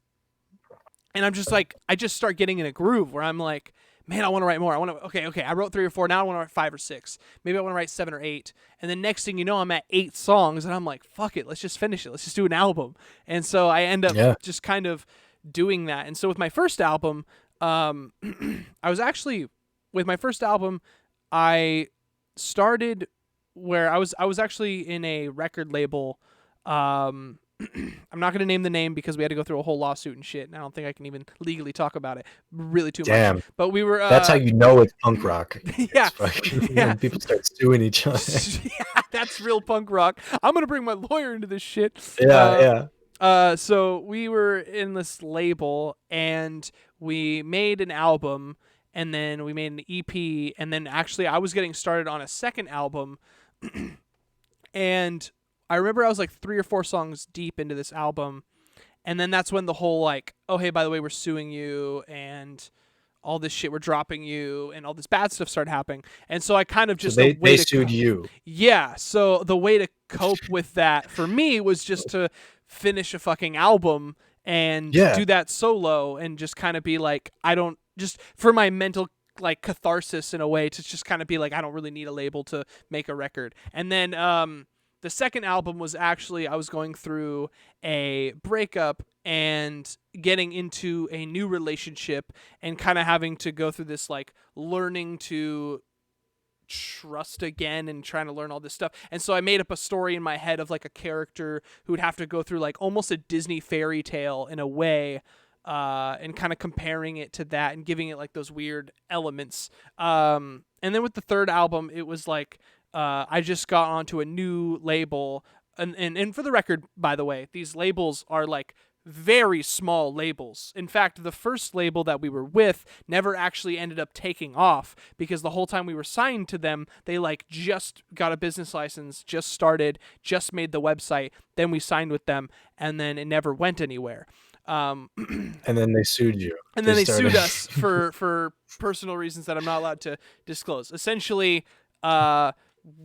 and I'm just like I just start getting in a groove where I'm like, man, I want to write more. I want to okay, I wrote 3 or 4. Now I want to write 5 or 6. Maybe I want to write 7 or 8. And then next thing you know, I'm at 8 songs, and I'm like, fuck it, let's just finish it. Let's just do an album. And so I end up just kind of doing that. And so with my first album, I was actually with my first album, I started where I was actually in a record label. I'm not going to name the name because we had to go through a whole lawsuit and shit, and I don't think I can even legally talk about it really too much. But we were that's how you know it's punk rock. Yeah. When people start suing each other. Yeah, that's real punk rock. I'm going to bring my lawyer into this shit. So we were in this label, and we made an album, and then we made an EP, and then actually I was getting started on a second album, and I remember I was like 3 or 4 songs deep into this album, and then that's when the whole like, oh hey, by the way, we're suing you, and all this shit, we're dropping you, and all this bad stuff started happening. And so I kind of just they sued you. Yeah. So the way to cope with that for me was just to finish a fucking album and do that solo, and just kind of be like, I don't, just for my mental like catharsis in a way, to just kind of be like, I don't really need a label to make a record. And then the second album was actually I was going through a breakup and getting into a new relationship, and kind of having to go through this like learning to trust again and trying to learn all this stuff. And so I made up a story in my head of like a character who would have to go through like almost a Disney fairy tale in a way, and kind of comparing it to that and giving it like those weird elements. And then with the third album, it was like I just got onto a new label, and for the record, by the way, these labels are like very small labels. In fact, the first label that we were with never actually ended up taking off, because the whole time we were signed to them, they like just got a business license, just started, just made the website, then we signed with them, and then it never went anywhere. And then they sued you. And then they sued us for personal reasons that I'm not allowed to disclose. Essentially,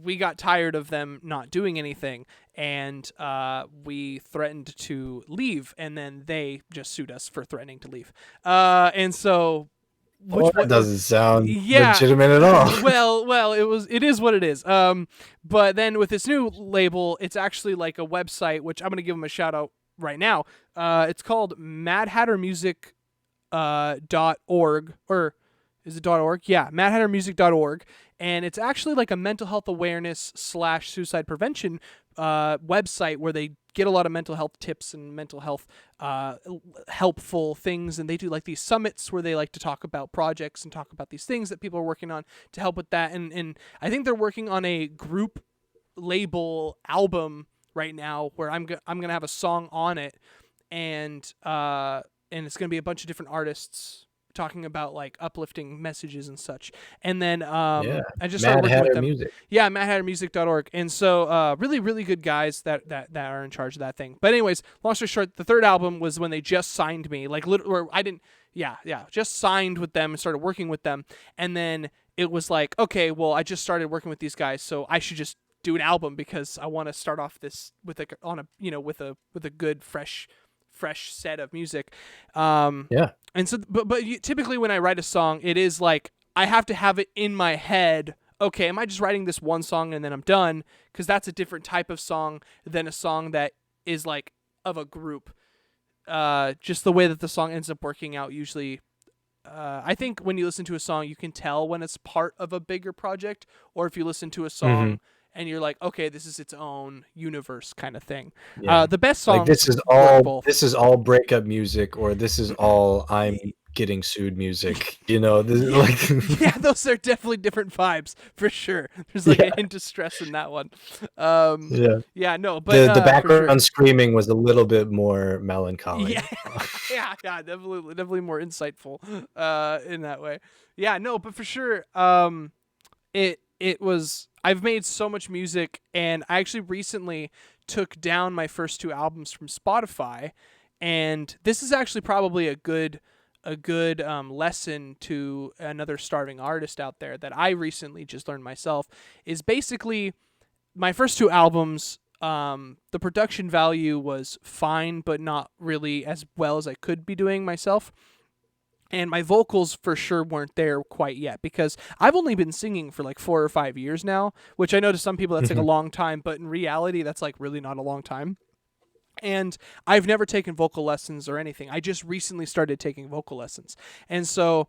we got tired of them not doing anything, and we threatened to leave, and then they just sued us for threatening to leave. And so, that doesn't sound legitimate at all. Well, it is what it is. But then with this new label, it's actually like a website, which I'm gonna give them a shout out right now. It's called MadHatterMusic .org, or is it .org? Yeah, MadHatterMusic.org. And it's actually like a mental health awareness / suicide prevention website where they get a lot of mental health tips and mental health helpful things. And they do like these summits where they like to talk about projects and talk about these things that people are working on to help with that. And I think they're working on a group label album right now where I'm gonna have a song on it, and it's gonna be a bunch of different artists talking about like uplifting messages and such. And then I just started working with them. Music. Yeah, MadHatterMusic.org. And so really, really good guys that are in charge of that thing. But anyways, long story short, the third album was when they just signed me. Like literally, just signed with them and started working with them. And then it was like, okay, well, I just started working with these guys, so I should just do an album because I want to start off this with a good fresh set of music. And so, but typically when I write a song, it is like I have to have it in my head. Okay, am I just writing this one song and then I'm done? Because that's a different type of song than a song that is like of a group. Just the way that the song ends up working out usually. I think when you listen to a song, you can tell when it's part of a bigger project, or if you listen to a song and you're like, okay, this is its own universe kind of thing. The best song, like this is all breakup music, or this is all I'm getting sued music. This is like yeah, those are definitely different vibes for sure. There's like a hint of stress in that one. But the background screaming was a little bit more melancholy. Yeah, definitely more insightful in that way. Yeah, no, but for sure, it was. I've made so much music, and I actually recently took down my first 2 albums from Spotify, and this is actually probably a good a good lesson to another starving artist out there that I recently just learned myself is basically my first two albums. The production value was fine, but not really as well as I could be doing myself. And my vocals for sure weren't there quite yet because I've only been singing for like 4 or 5 years now, which I know to some people that's like a long time, but in reality, that's like really not a long time. And I've never taken vocal lessons or anything. I just recently started taking vocal lessons. And so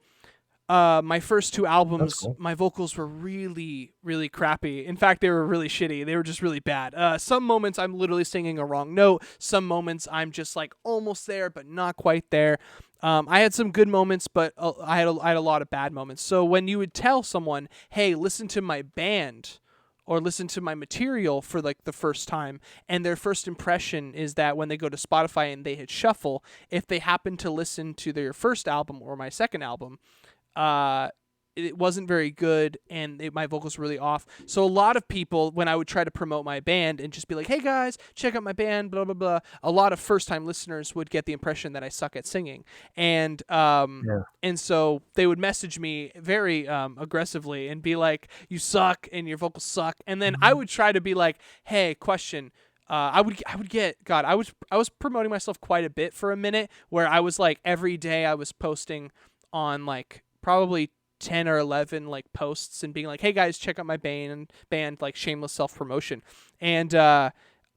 my first two albums, cool. my vocals were really, really crappy. In fact, they were really shitty. They were just really bad. Some moments I'm literally singing a wrong note. Some moments I'm just like almost there, but not quite there. I had some good moments, but I had a lot of bad moments. So when you would tell someone, hey, listen to my band or listen to my material for like the first time, and their first impression is that when they go to Spotify and they hit shuffle, if they happen to listen to their first album or my second album, it wasn't very good and my vocals were really off. So a lot of people, when I would try to promote my band and just be like, hey guys, check out my band, blah, blah, blah, a lot of first-time listeners would get the impression that I suck at singing. And and so they would message me very aggressively and be like, you suck and your vocals suck. And then I would try to be like, hey, question, I was promoting myself quite a bit for a minute where I was like every day I was posting on like probably 10 or 11 like posts and being like, hey guys, check out my band, like shameless self-promotion. And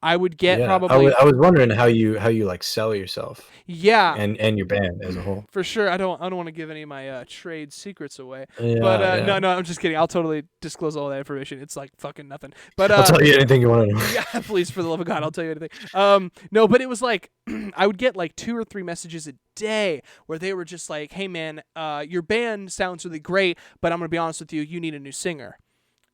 I would get probably I was wondering how you like sell yourself yeah, and your band as a whole. for sure. I don't want to give any of my trade secrets away. Yeah, But yeah. no, I'm just kidding. I'll totally disclose all that information. It's like fucking nothing. But I'll tell you anything you want to know. yeah, please, for the love of God, I'll tell you anything. No, but it was like I would get like 2 or 3 messages a day where they were just like, "Hey, man, your band sounds really great, but I'm gonna be honest with you, you need a new singer."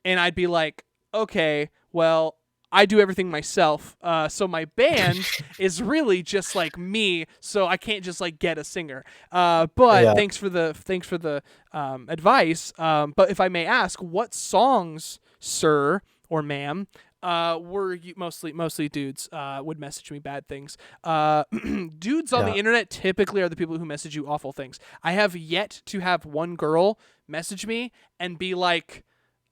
And I'd be like, "Okay, well, I do everything myself, so my band is really just like me, so I can't just like get a singer." But Yeah. thanks for the advice. But if I may ask, what songs, sir or ma'am, were you mostly dudes would message me bad things. Dudes on the Yeah. internet typically are the people who message you awful things. I have yet to have one girl message me and be like,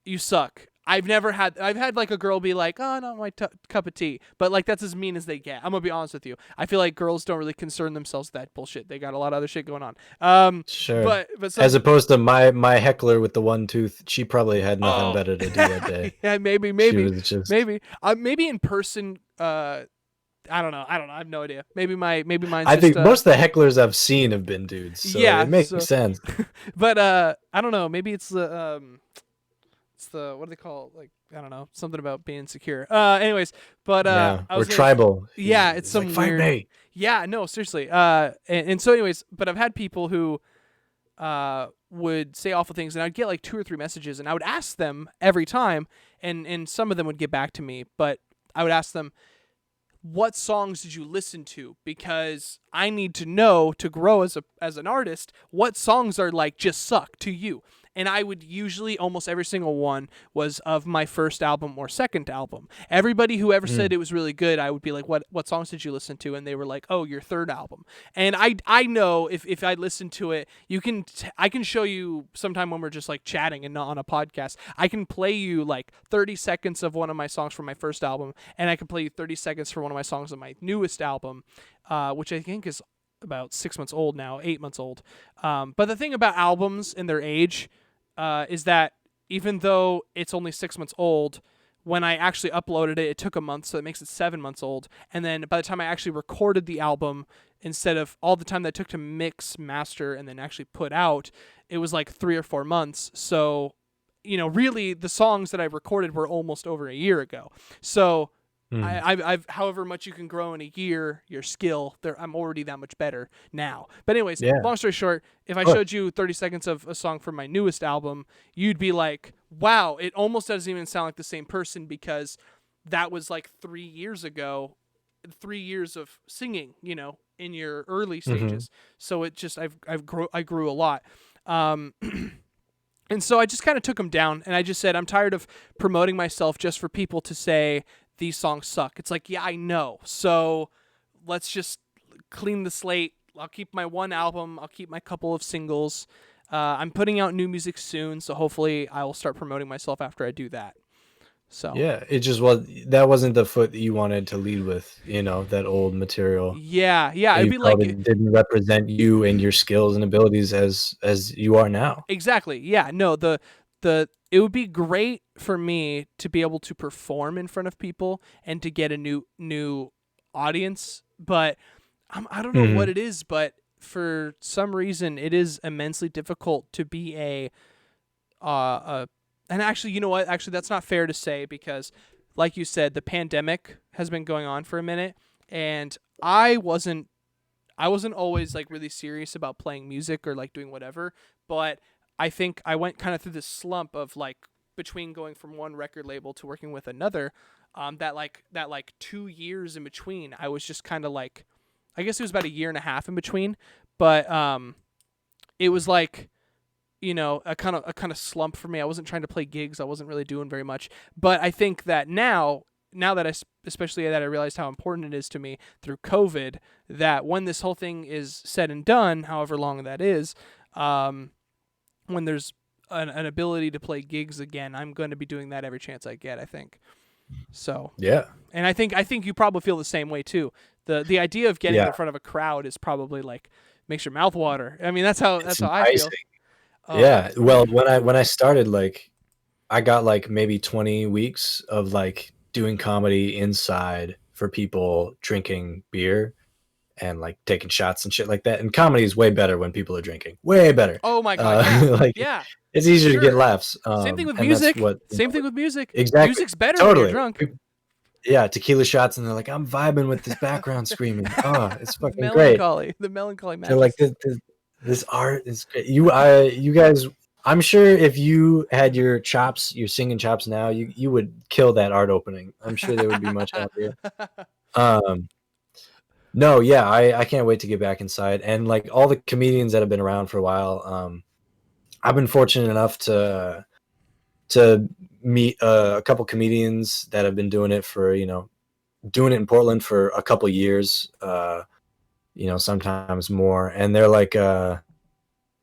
you suck. I've had like a girl be like, oh, not my cup of tea, but like that's as mean as they get. I'm gonna be honest with you. I feel like girls don't really concern themselves with that bullshit. They got a lot of other shit going on. Sure. But so, As opposed to my heckler with the one tooth, she probably had nothing better to do that day. yeah, maybe, She was just maybe in person. I don't know. I have no idea. Maybe mine's I just, think most of the hecklers I've seen have been dudes. So yeah, it makes so- sense. But I don't know. Maybe it's the what do they call it? Like, I don't know, something about being insecure. Anyways, but Yeah, I we're was gonna- tribal. Yeah, it's some like, fight weird. me. Yeah, no, seriously. And so anyways, but I've had people who would say awful things, and I'd get like 2 or 3 messages, and I would ask them every time, and some of them would get back to me, but I would ask them, what songs did you listen to? Because I need to know to grow as an artist, what songs are like just suck to you. And I would usually, almost every single one was of my first album or second album. Everybody who ever said it was really good, I would be like, what songs did you listen to? And they were like, oh, your third album. And I know if I listen to it, I can show you sometime when we're just like chatting and not on a podcast. I can play you like 30 seconds of one of my songs from my first album, and I can play you 30 seconds for one of my songs on my newest album, which I think is about 6 months old now, 8 months old. But the thing about albums and their age is that even though it's only 6 months old, when I actually uploaded it, it took a month, so it makes it 7 months old. And then by the time I actually recorded the album, instead of all the time that took to mix, master, and then actually put out, it was like 3 or 4 months. So, really the songs that I recorded were almost over a year ago. So I've however much you can grow in a year, your skill, I'm already that much better now. But anyways, Yeah. long story short, if I showed you 30 seconds of a song from my newest album, you'd be like, wow, it almost doesn't even sound like the same person, because that was like 3 years ago, 3 years of singing, in your early stages. So it just, I grew a lot. And so I just kind of took them down, and I just said, I'm tired of promoting myself just for people to say these songs suck. It's like, yeah, I know. So let's just clean the slate. I'll keep my one album. I'll keep my couple of singles. I'm putting out new music soon, so hopefully I will start promoting myself after I do that. So Yeah, it just was that wasn't the foot that you wanted to lead with, you know, that old material. yeah, And it'd you be felt like it didn't represent you and your skills and abilities as you are now. exactly. Yeah, no, the it would be great for me to be able to perform in front of people and to get a new audience, but I don't know what Mhm. it is, but for some reason it is immensely difficult to be a and actually, you know what? Actually, that's not fair to say because like you said, the pandemic has been going on for a minute and I wasn't always like really serious about playing music or like doing whatever, but I think I went kind of through this slump of like between going from one record label to working with another. That 2 years in between, I was just kind of like, I guess it was about a year and a half in between, but it was like a kind of slump for me. I wasn't trying to play gigs. I wasn't really doing very much. But I think that now that especially that I realized how important it is to me through COVID, that when this whole thing is said and done, however long that is, when there's an ability to play gigs again, I'm going to be doing that every chance I get. I think so, Yeah. and I think you probably feel the same way too. The idea of getting Yeah. in front of a crowd is probably like makes your mouth water. I mean, that's It's how I feel. enticing. Oh, Yeah. Well, when I started, like, I got like maybe 20 weeks of like doing comedy inside for people drinking beer and like taking shots and shit like that. And comedy is way better when people are drinking. Way better. oh my God, yeah, Like yeah, it's for easier to get sure. laughs. Same thing with And that's music. what, Same thing with music. exactly. Music's better when you're Totally. drunk. Yeah, tequila shots and they're like, I'm vibing with this background screaming. Oh, it's fucking great. The melancholy They're like, matches. this art is great. You guys, I'm sure if you had your chops, your singing chops now, you would kill that art opening. I'm sure they would be much happier. Um, no, yeah, I can't wait to get back inside. And like all the comedians that have been around for a while, I've been fortunate enough to meet a couple comedians that have been doing it for, doing it in Portland for a couple years, sometimes more. And they're like,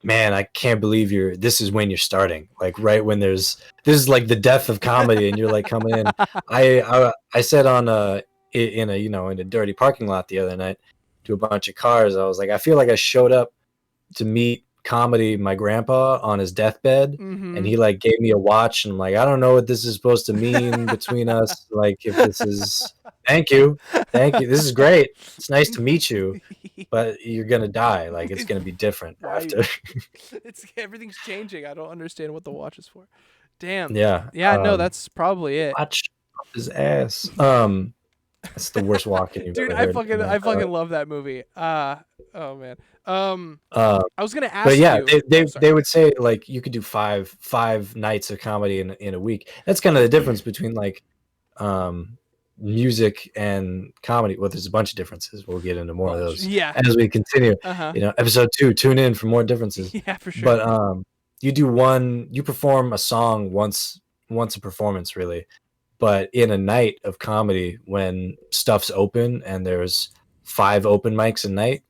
man, I can't believe this is when you're starting. Like right when this is like the death of comedy and you're like coming in. I said on in a dirty parking lot the other night to a bunch of cars, I was like, I feel like I showed up to meet comedy my grandpa on his deathbed, and Mm-hmm. he like gave me a watch and I'm like, I don't know what this is supposed to mean between us, like if this is thank you, this is great, it's nice to meet you, but you're gonna die, like it's gonna be different Right. after. It's everything's changing. I don't understand what the watch is for. Damn. Yeah, Yeah, no, that's probably it. watch up his ass. That's the worst walking you've Dude, ever heard in my I fucking love that movie. Oh man. uh, I was gonna but ask yeah, you. they, Oh, they sorry. they would say like you could do five nights of comedy in a week. That's kind of the difference between like um music and comedy. Well, there's a bunch of differences. We'll get into more of Bunch. those Yeah. as we continue. Uh-huh. Episode 2, tune in for more differences. Yeah, for sure. But you perform a song once a performance really. But in a night of comedy when stuff's open and there's 5 open mics a night,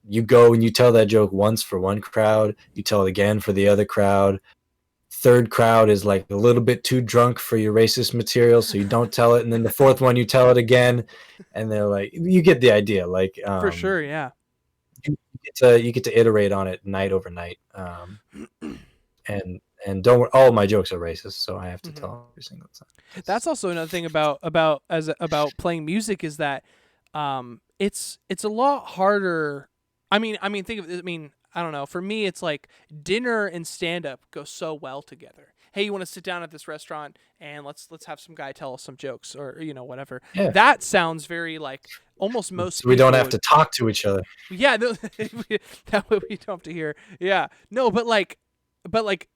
you go and you tell that joke once for one crowd, you tell it again for the other crowd. Third crowd is like a little bit too drunk for your racist material, so you don't tell it, and then the fourth one you tell it again, and they're like, you get the idea. Like, For sure, yeah. you get to iterate on it night over night, and don't all of my jokes are racist, so I have to Mhm. tell every single time. That's also another thing about playing music is that it's a lot harder. I mean think of I mean, I don't know. For me it's like dinner and stand up go so well together. Hey, you want to sit down at this restaurant and let's have some guy tell us some jokes or whatever. Yeah, That sounds very like almost most so we don't people have would to talk to each other. yeah, no, that way we don't have to hear. Yeah. No, but like,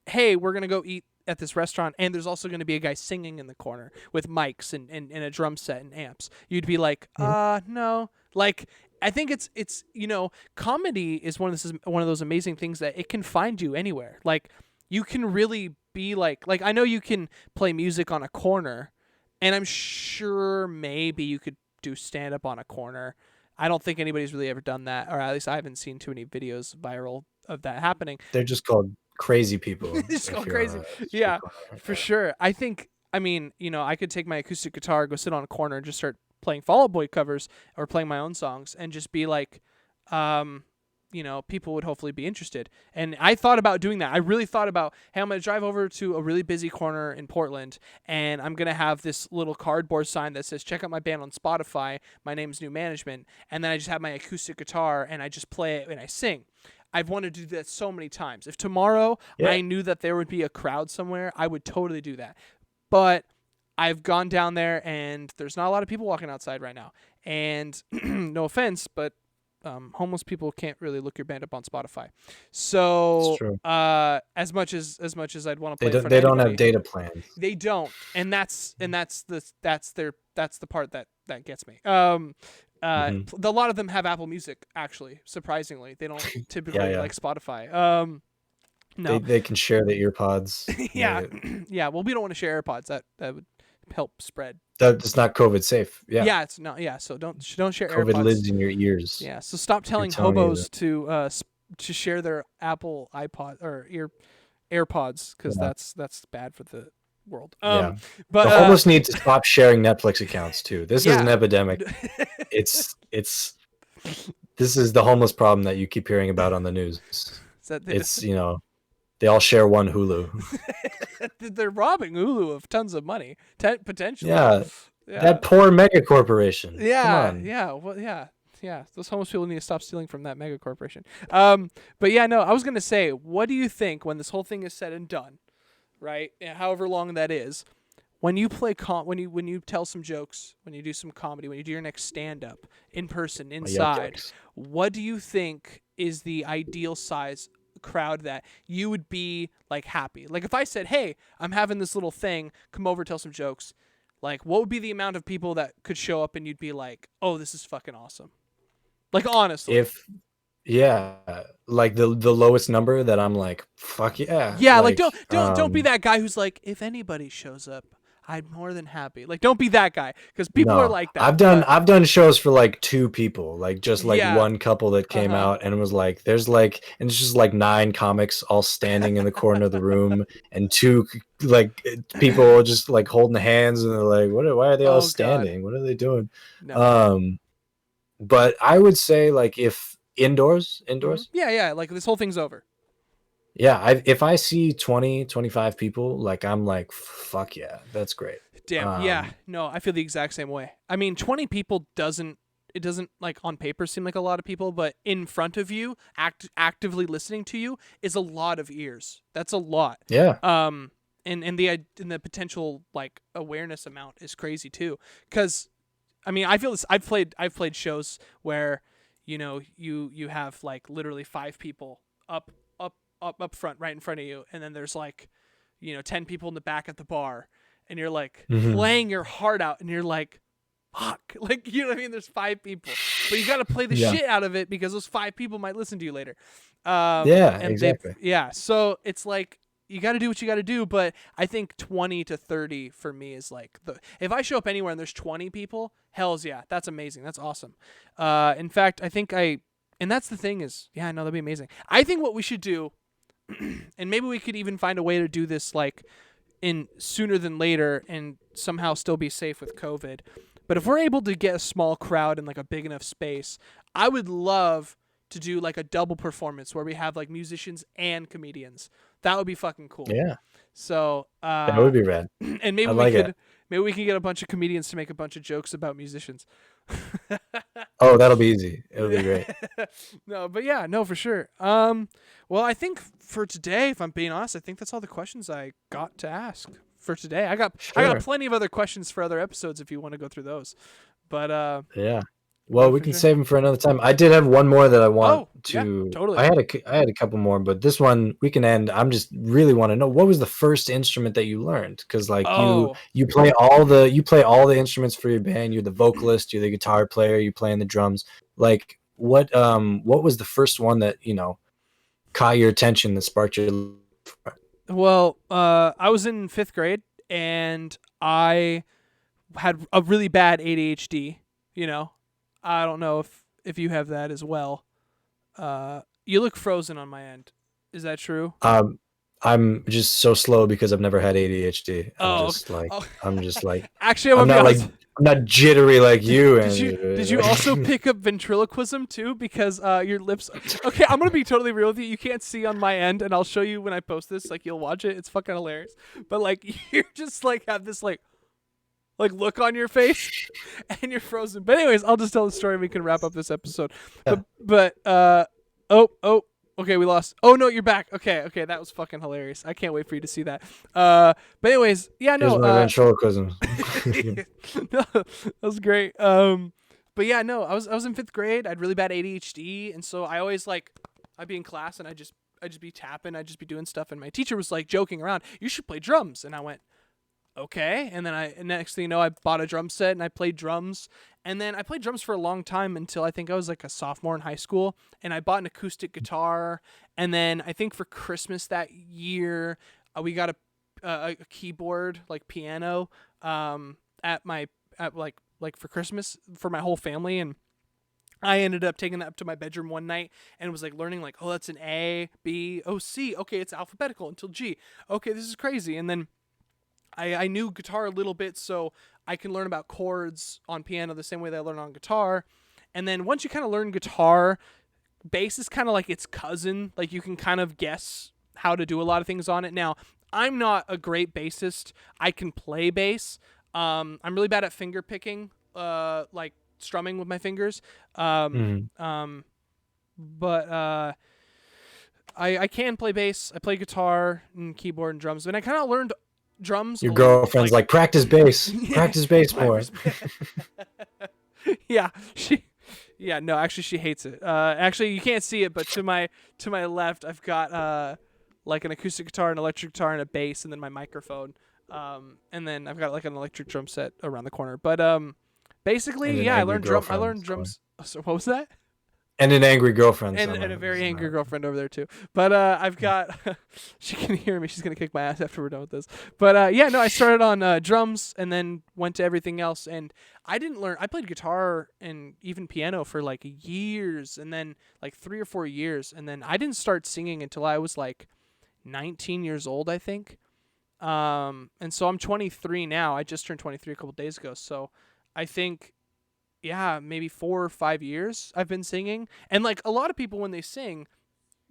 hey, we're gonna go eat at this restaurant, and there's also gonna be a guy singing in the corner with mics and a drum set and amps. You'd be like, Mhm. no. Like, I think it's comedy is one of those amazing things that it can find you anywhere. Like, you can really be like I know you can play music on a corner, and I'm sure maybe you could do stand up on a corner. I don't think anybody's really ever done that, or at least I haven't seen too many videos viral of that happening. They're just called crazy people. It's if going you're on crazy. a street Yeah, corner. for sure. I mean, I could take my acoustic guitar, go sit on a corner, and just start playing Fall Out Boy covers or playing my own songs, and just be like, people would hopefully be interested. And I thought about doing that. I really thought about, hey, I'm going to drive over to a really busy corner in Portland, and I'm going to have this little cardboard sign that says, check out my band on Spotify. My name's New Management. And then I just have my acoustic guitar, and I just play it and I sing. I've wanted to do that so many times. If tomorrow I knew that there would be a crowd somewhere, I would totally do that. But I've gone down there, and there's not a lot of people walking outside right now. And no offense, but homeless people can't really look your band up on Spotify. So It's true. as much as I'd want to play, They don't have data plans. They don't, and that's the part that gets me. A lot of them have Apple Music. Actually, surprisingly, they don't typically like Spotify. No, they can share the ear pods. yeah, yeah. Well, we don't want to share AirPods. That would help spread. That's not COVID safe. Yeah, it's not. Yeah, so don't share COVID AirPods. lives in your ears. Yeah, so stop telling telling you hobos to share their Apple iPod or AirPods, because that's bad for the world. Yeah. But the homeless need to stop sharing Netflix accounts too. This is an Yeah. epidemic. This is the homeless problem that you keep hearing about on the news. It's they all share one Hulu. They're robbing Hulu of tons of money, potentially. Yeah, that poor mega corporation. Yeah, Come on. yeah, well, yeah. Those homeless people need to stop stealing from that mega corporation. But yeah, no, I was gonna say, what do you think when this whole thing is said and done, right? However long that is, when you play when you tell some jokes, when you do some comedy, when you do your next stand up in person inside, what do you think is the ideal size crowd that you would be like happy? Like if I said, hey, I'm having this little thing, come over, tell some jokes, like what would be the amount of people that could show up and you'd be like, oh, this is fucking awesome? Like honestly, like the lowest number that I'm like, fuck yeah. Yeah, like don't be that guy who's like, if anybody shows up, I'm more than happy. Like don't be that guy, because people are like that. I've done shows for like 2 people, like just like Yeah. one couple that came out and it was like and it's just like 9 comics all standing in the corner of the room and 2 like people just like holding hands and they're like, why are they all standing? What are they doing? No. But I would say like if indoors. Yeah, like this whole thing's over. Yeah, if I see 20, 25 people, like I'm like, fuck yeah, that's great. Damn, yeah. No, I feel the exact same way. I mean, 20 people doesn't like on paper seem like a lot of people, but in front of you, actively listening to you is a lot of ears. That's a lot. Yeah. And the potential like awareness amount is crazy too. 'Cause I mean, I feel this. I've played shows where, you have like literally 5 people up front, right in front of you, and then there's like, 10 people in the back at the bar, and you're like playing your heart out, and you're like, fuck, like, you know what I mean? There's 5 people, but you got to play the shit out of it because those 5 people might listen to you later. Exactly. So it's like, you got to do what you got to do, but I think 20 to 30 for me is like if I show up anywhere and there's 20 people, hells yeah, that's amazing. That's awesome. In fact, I think and that's the thing is, yeah, no, that'd be amazing. I think what we should do, and maybe we could even find a way to do this like in sooner than later and somehow still be safe with COVID. But if we're able to get a small crowd in like a big enough space, I would love to do like a double performance where we have like musicians and comedians. That would be fucking cool. Yeah. So that would be rad. And maybe maybe we could get a bunch of comedians to make a bunch of jokes about musicians. Oh, that'll be easy. It'll be great. No, but yeah, no, for sure. Well, I think for today, if I'm being honest, I think that's all the questions I got to ask for today. I got plenty of other questions for other episodes if you want to go through those. But yeah. Well, we can save them for another time. I did have one more that I want to. Yeah, totally. I had a couple more, but this one we can end. I'm just really want to know, what was the first instrument that you learned? Because like you play all the instruments for your band. You're the vocalist. You're the guitar player. You play in the drums. Like what was the first one that caught your attention that sparked your? Well, I was in 5th grade and I had a really bad ADHD. I don't know if you have that as well. You look frozen on my end. Is that true? I'm just so slow because I've never had ADHD. Oh, oh. I'm just like Actually, I'm I'm gonna be not like honest. I'm not jittery like you. Did you also pick up ventriloquism too? Because your lips. Okay, I'm gonna be totally real with you. You can't see on my end, and I'll show you when I post this. Like you'll watch it. It's fucking hilarious. But like you just like have this like look on your face, and you're frozen. But anyways, I'll just tell the story and we can wrap up this episode. But oh. Okay, we lost. Oh no, you're back. Okay, that was fucking hilarious. I can't wait for you to see that. But anyways, yeah, no. Here's my ventriloquism. No, that was great. But yeah, no, I was in 5th grade. I had really bad ADHD, and so I always I'd be in class and I'd just be tapping, I'd just be doing stuff, and my teacher was like joking around, "You should play drums," and I went, okay. And then next thing you know, I bought a drum set and I played drums. And then I played drums for a long time until I think I was like a sophomore in high school. And I bought an acoustic guitar. And then I think for Christmas that year, we got a keyboard, like piano, at for Christmas for my whole family. And I ended up taking that up to my bedroom one night and was like learning like, oh, that's an A, B, oh, C. Okay, it's alphabetical until G. Okay, this is crazy. And then I knew guitar a little bit, so I can learn about chords on piano the same way that I learned on guitar. And then once you kind of learn guitar, bass is kind of like its cousin. Like you can kind of guess how to do a lot of things on it. Now, I'm not a great bassist. I can play bass. I'm really bad at finger picking, like strumming with my fingers. But I can play bass. I play guitar and keyboard and drums. And I kind of learned drums. Your girlfriend's like practice bass, practice bass more. Yeah, no, actually she hates it. Actually you can't see it, but to my left I've got like an acoustic guitar, an electric guitar, and a bass, and then my microphone. And then I've got like an electric drum set around the corner. But basically, yeah, I learned drums. So what was that? And an angry girlfriend. And a very angry girlfriend over there, too. But I've got... she can hear me. She's going to kick my ass after we're done with this. But yeah, no, I started on drums and then went to everything else. And I didn't learn... I played guitar and even piano for like years. And then like 3 or 4 years. And then I didn't start singing until I was like 19 years old, I think. And so I'm 23 now. I just turned 23 a couple days ago. So I think... yeah, maybe 4 or 5 years I've been singing. And like a lot of people when they sing,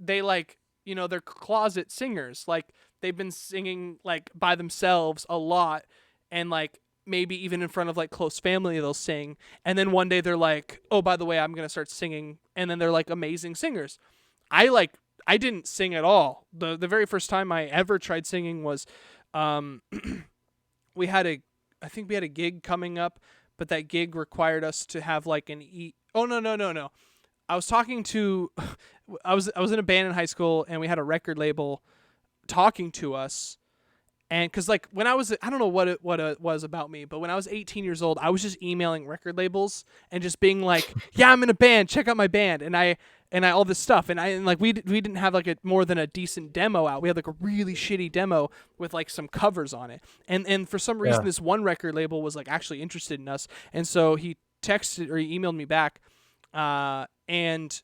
they like, you know, they're closet singers. Like they've been singing like by themselves a lot, and like maybe even in front of like close family they'll sing. And then one day they're like, "Oh, by the way, I'm going to start singing." And then they're like amazing singers. I didn't sing at all. The very first time I ever tried singing was we had a gig coming up. But that gig required us to have like Oh, no. I was talking to, I was in a band in high school, and we had a record label talking to us. And cause like when I don't know what it was about me, but when I was 18 years old, I was just emailing record labels and just being like, yeah, I'm in a band, check out my band. And I all this stuff. And like, we didn't have like more than a decent demo out. We had like a really shitty demo with like some covers on it. And for some reason, this one record label was like actually interested in us. And so he emailed me back, and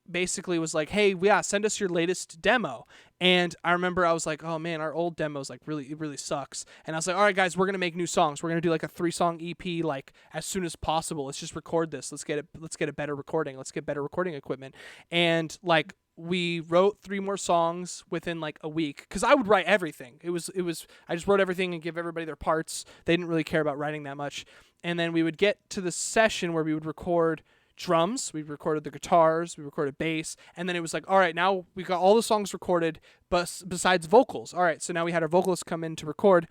basically was like, hey, yeah, send us your latest demo. And I remember I was like, oh man, our old demo's like it really sucks. And I was like, all right guys, we're gonna make new songs. We're gonna do like a 3-song EP like as soon as possible. Let's just record this. Let's get a better recording. Let's get better recording equipment. And like we wrote 3 more songs within like a week, because I would write everything. It was I just wrote everything and give everybody their parts. They didn't really care about writing that much. And then we would get to the session where we would record drums, we recorded the guitars, we recorded bass, and then it was like, all right, now we got all the songs recorded, but besides vocals. All right, so now we had our vocalist come in to record,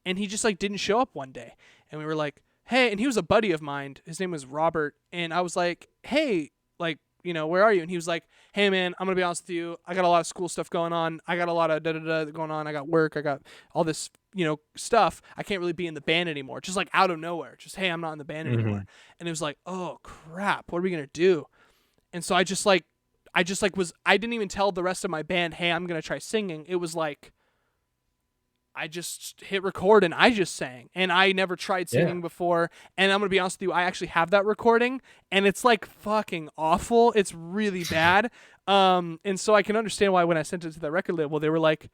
and he just like didn't show up one day, and we were like, hey, and he was a buddy of mine. His name was Robert, and I was like, hey, like, you know, where are you? And he was like, hey man, I'm gonna be honest with you, I got a lot of school stuff going on. I got a lot of going on. I got work. I got all this, you know, stuff. I can't really be in the band anymore. Just like out of nowhere. Just, hey, I'm not in the band anymore. And it was like, oh crap, what are we gonna do? And so I didn't even tell the rest of my band, hey, I'm gonna try singing. It was like, I just hit record and I just sang. And I never tried singing Yeah. before. And I'm going to be honest with you, I actually have that recording and it's like fucking awful. It's really bad. And so I can understand why when I sent it to the record label, they were like,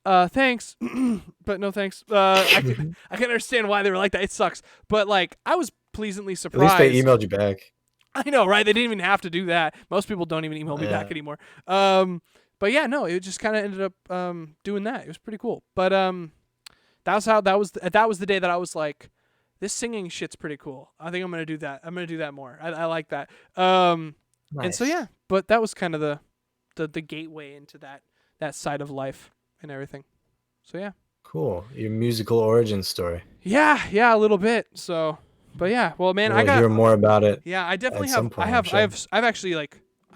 thanks, but no thanks. I can understand why they were like that. It sucks. But like, I was pleasantly At surprised. least they emailed you back. I know, right? They didn't even have to do that. Most people don't even email me Yeah. back anymore. But yeah, no, it just kind of ended up doing that. It was pretty cool. But that was the day that I was like, this singing shit's pretty cool. I think I'm gonna do that. I'm gonna do that more. I like that. And so Nice. yeah, but that was kind of the gateway into that side of life and everything. So yeah. Cool. Your musical origin story. Yeah, a little bit. So, but yeah, well, man, We'll hear more about it. Yeah, I definitely at some have. point, I I'm have. sure. I've actually I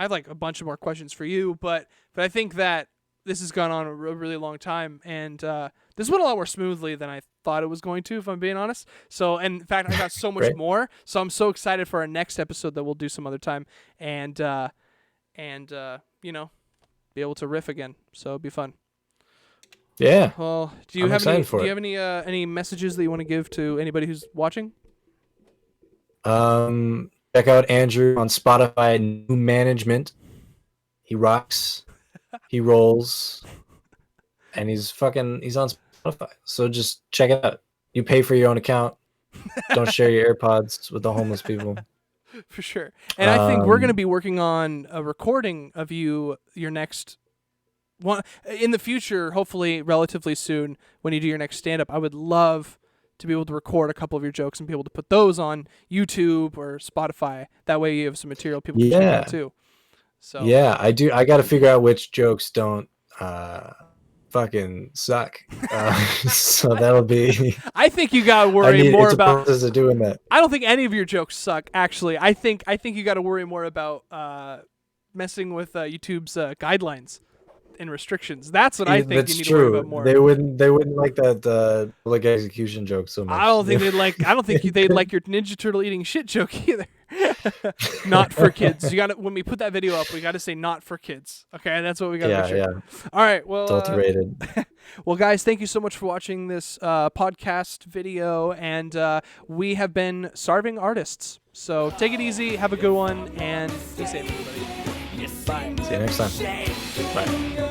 have like a bunch of more questions for you, but I think that this has gone on a really long time, and this went a lot more smoothly than I thought it was going to, if I'm being honest. So, and in fact, I got so much Great. more. So I'm so excited for our next episode that we'll do some other time, and you know, be able to riff again. So it'll be fun. Yeah. Well, do you I'm have excited for it. any messages that you want to give to anybody who's watching? Check out Andrew on Spotify. New management. He rocks. He rolls. And he's on Spotify. So just check it out. You pay for your own account. Don't share your AirPods with the homeless people. For sure. And I think we're going to Um, be working on a recording of your next one in the future, hopefully relatively soon when you do your next stand up. I would love to be able to record a couple of your jokes and be able to put those on YouTube or Spotify. That way you have some material people can check Yeah. out too. So Yeah, I do. I got to figure out which jokes don't fucking suck. So that'll be. I think you got to worry more it's a about process of doing that. I don't think any of your jokes suck actually. I think you got to worry more about messing with YouTube's guidelines and restrictions. That's what I think That's you need true. to worry about more. They wouldn't like that public execution joke so much. I don't think they'd like. I don't think they'd like your Ninja Turtle eating shit joke either. Not for kids. You got to when we put that video up, we got to say not for kids. Okay, that's what we got to make sure. Yeah. All right. Well, Adulterated. well, guys, thank you so much for watching this podcast video, and we have been Starving Artists. So take it easy, have a good one, and be safe, everybody. Bye. See you next time. Bye.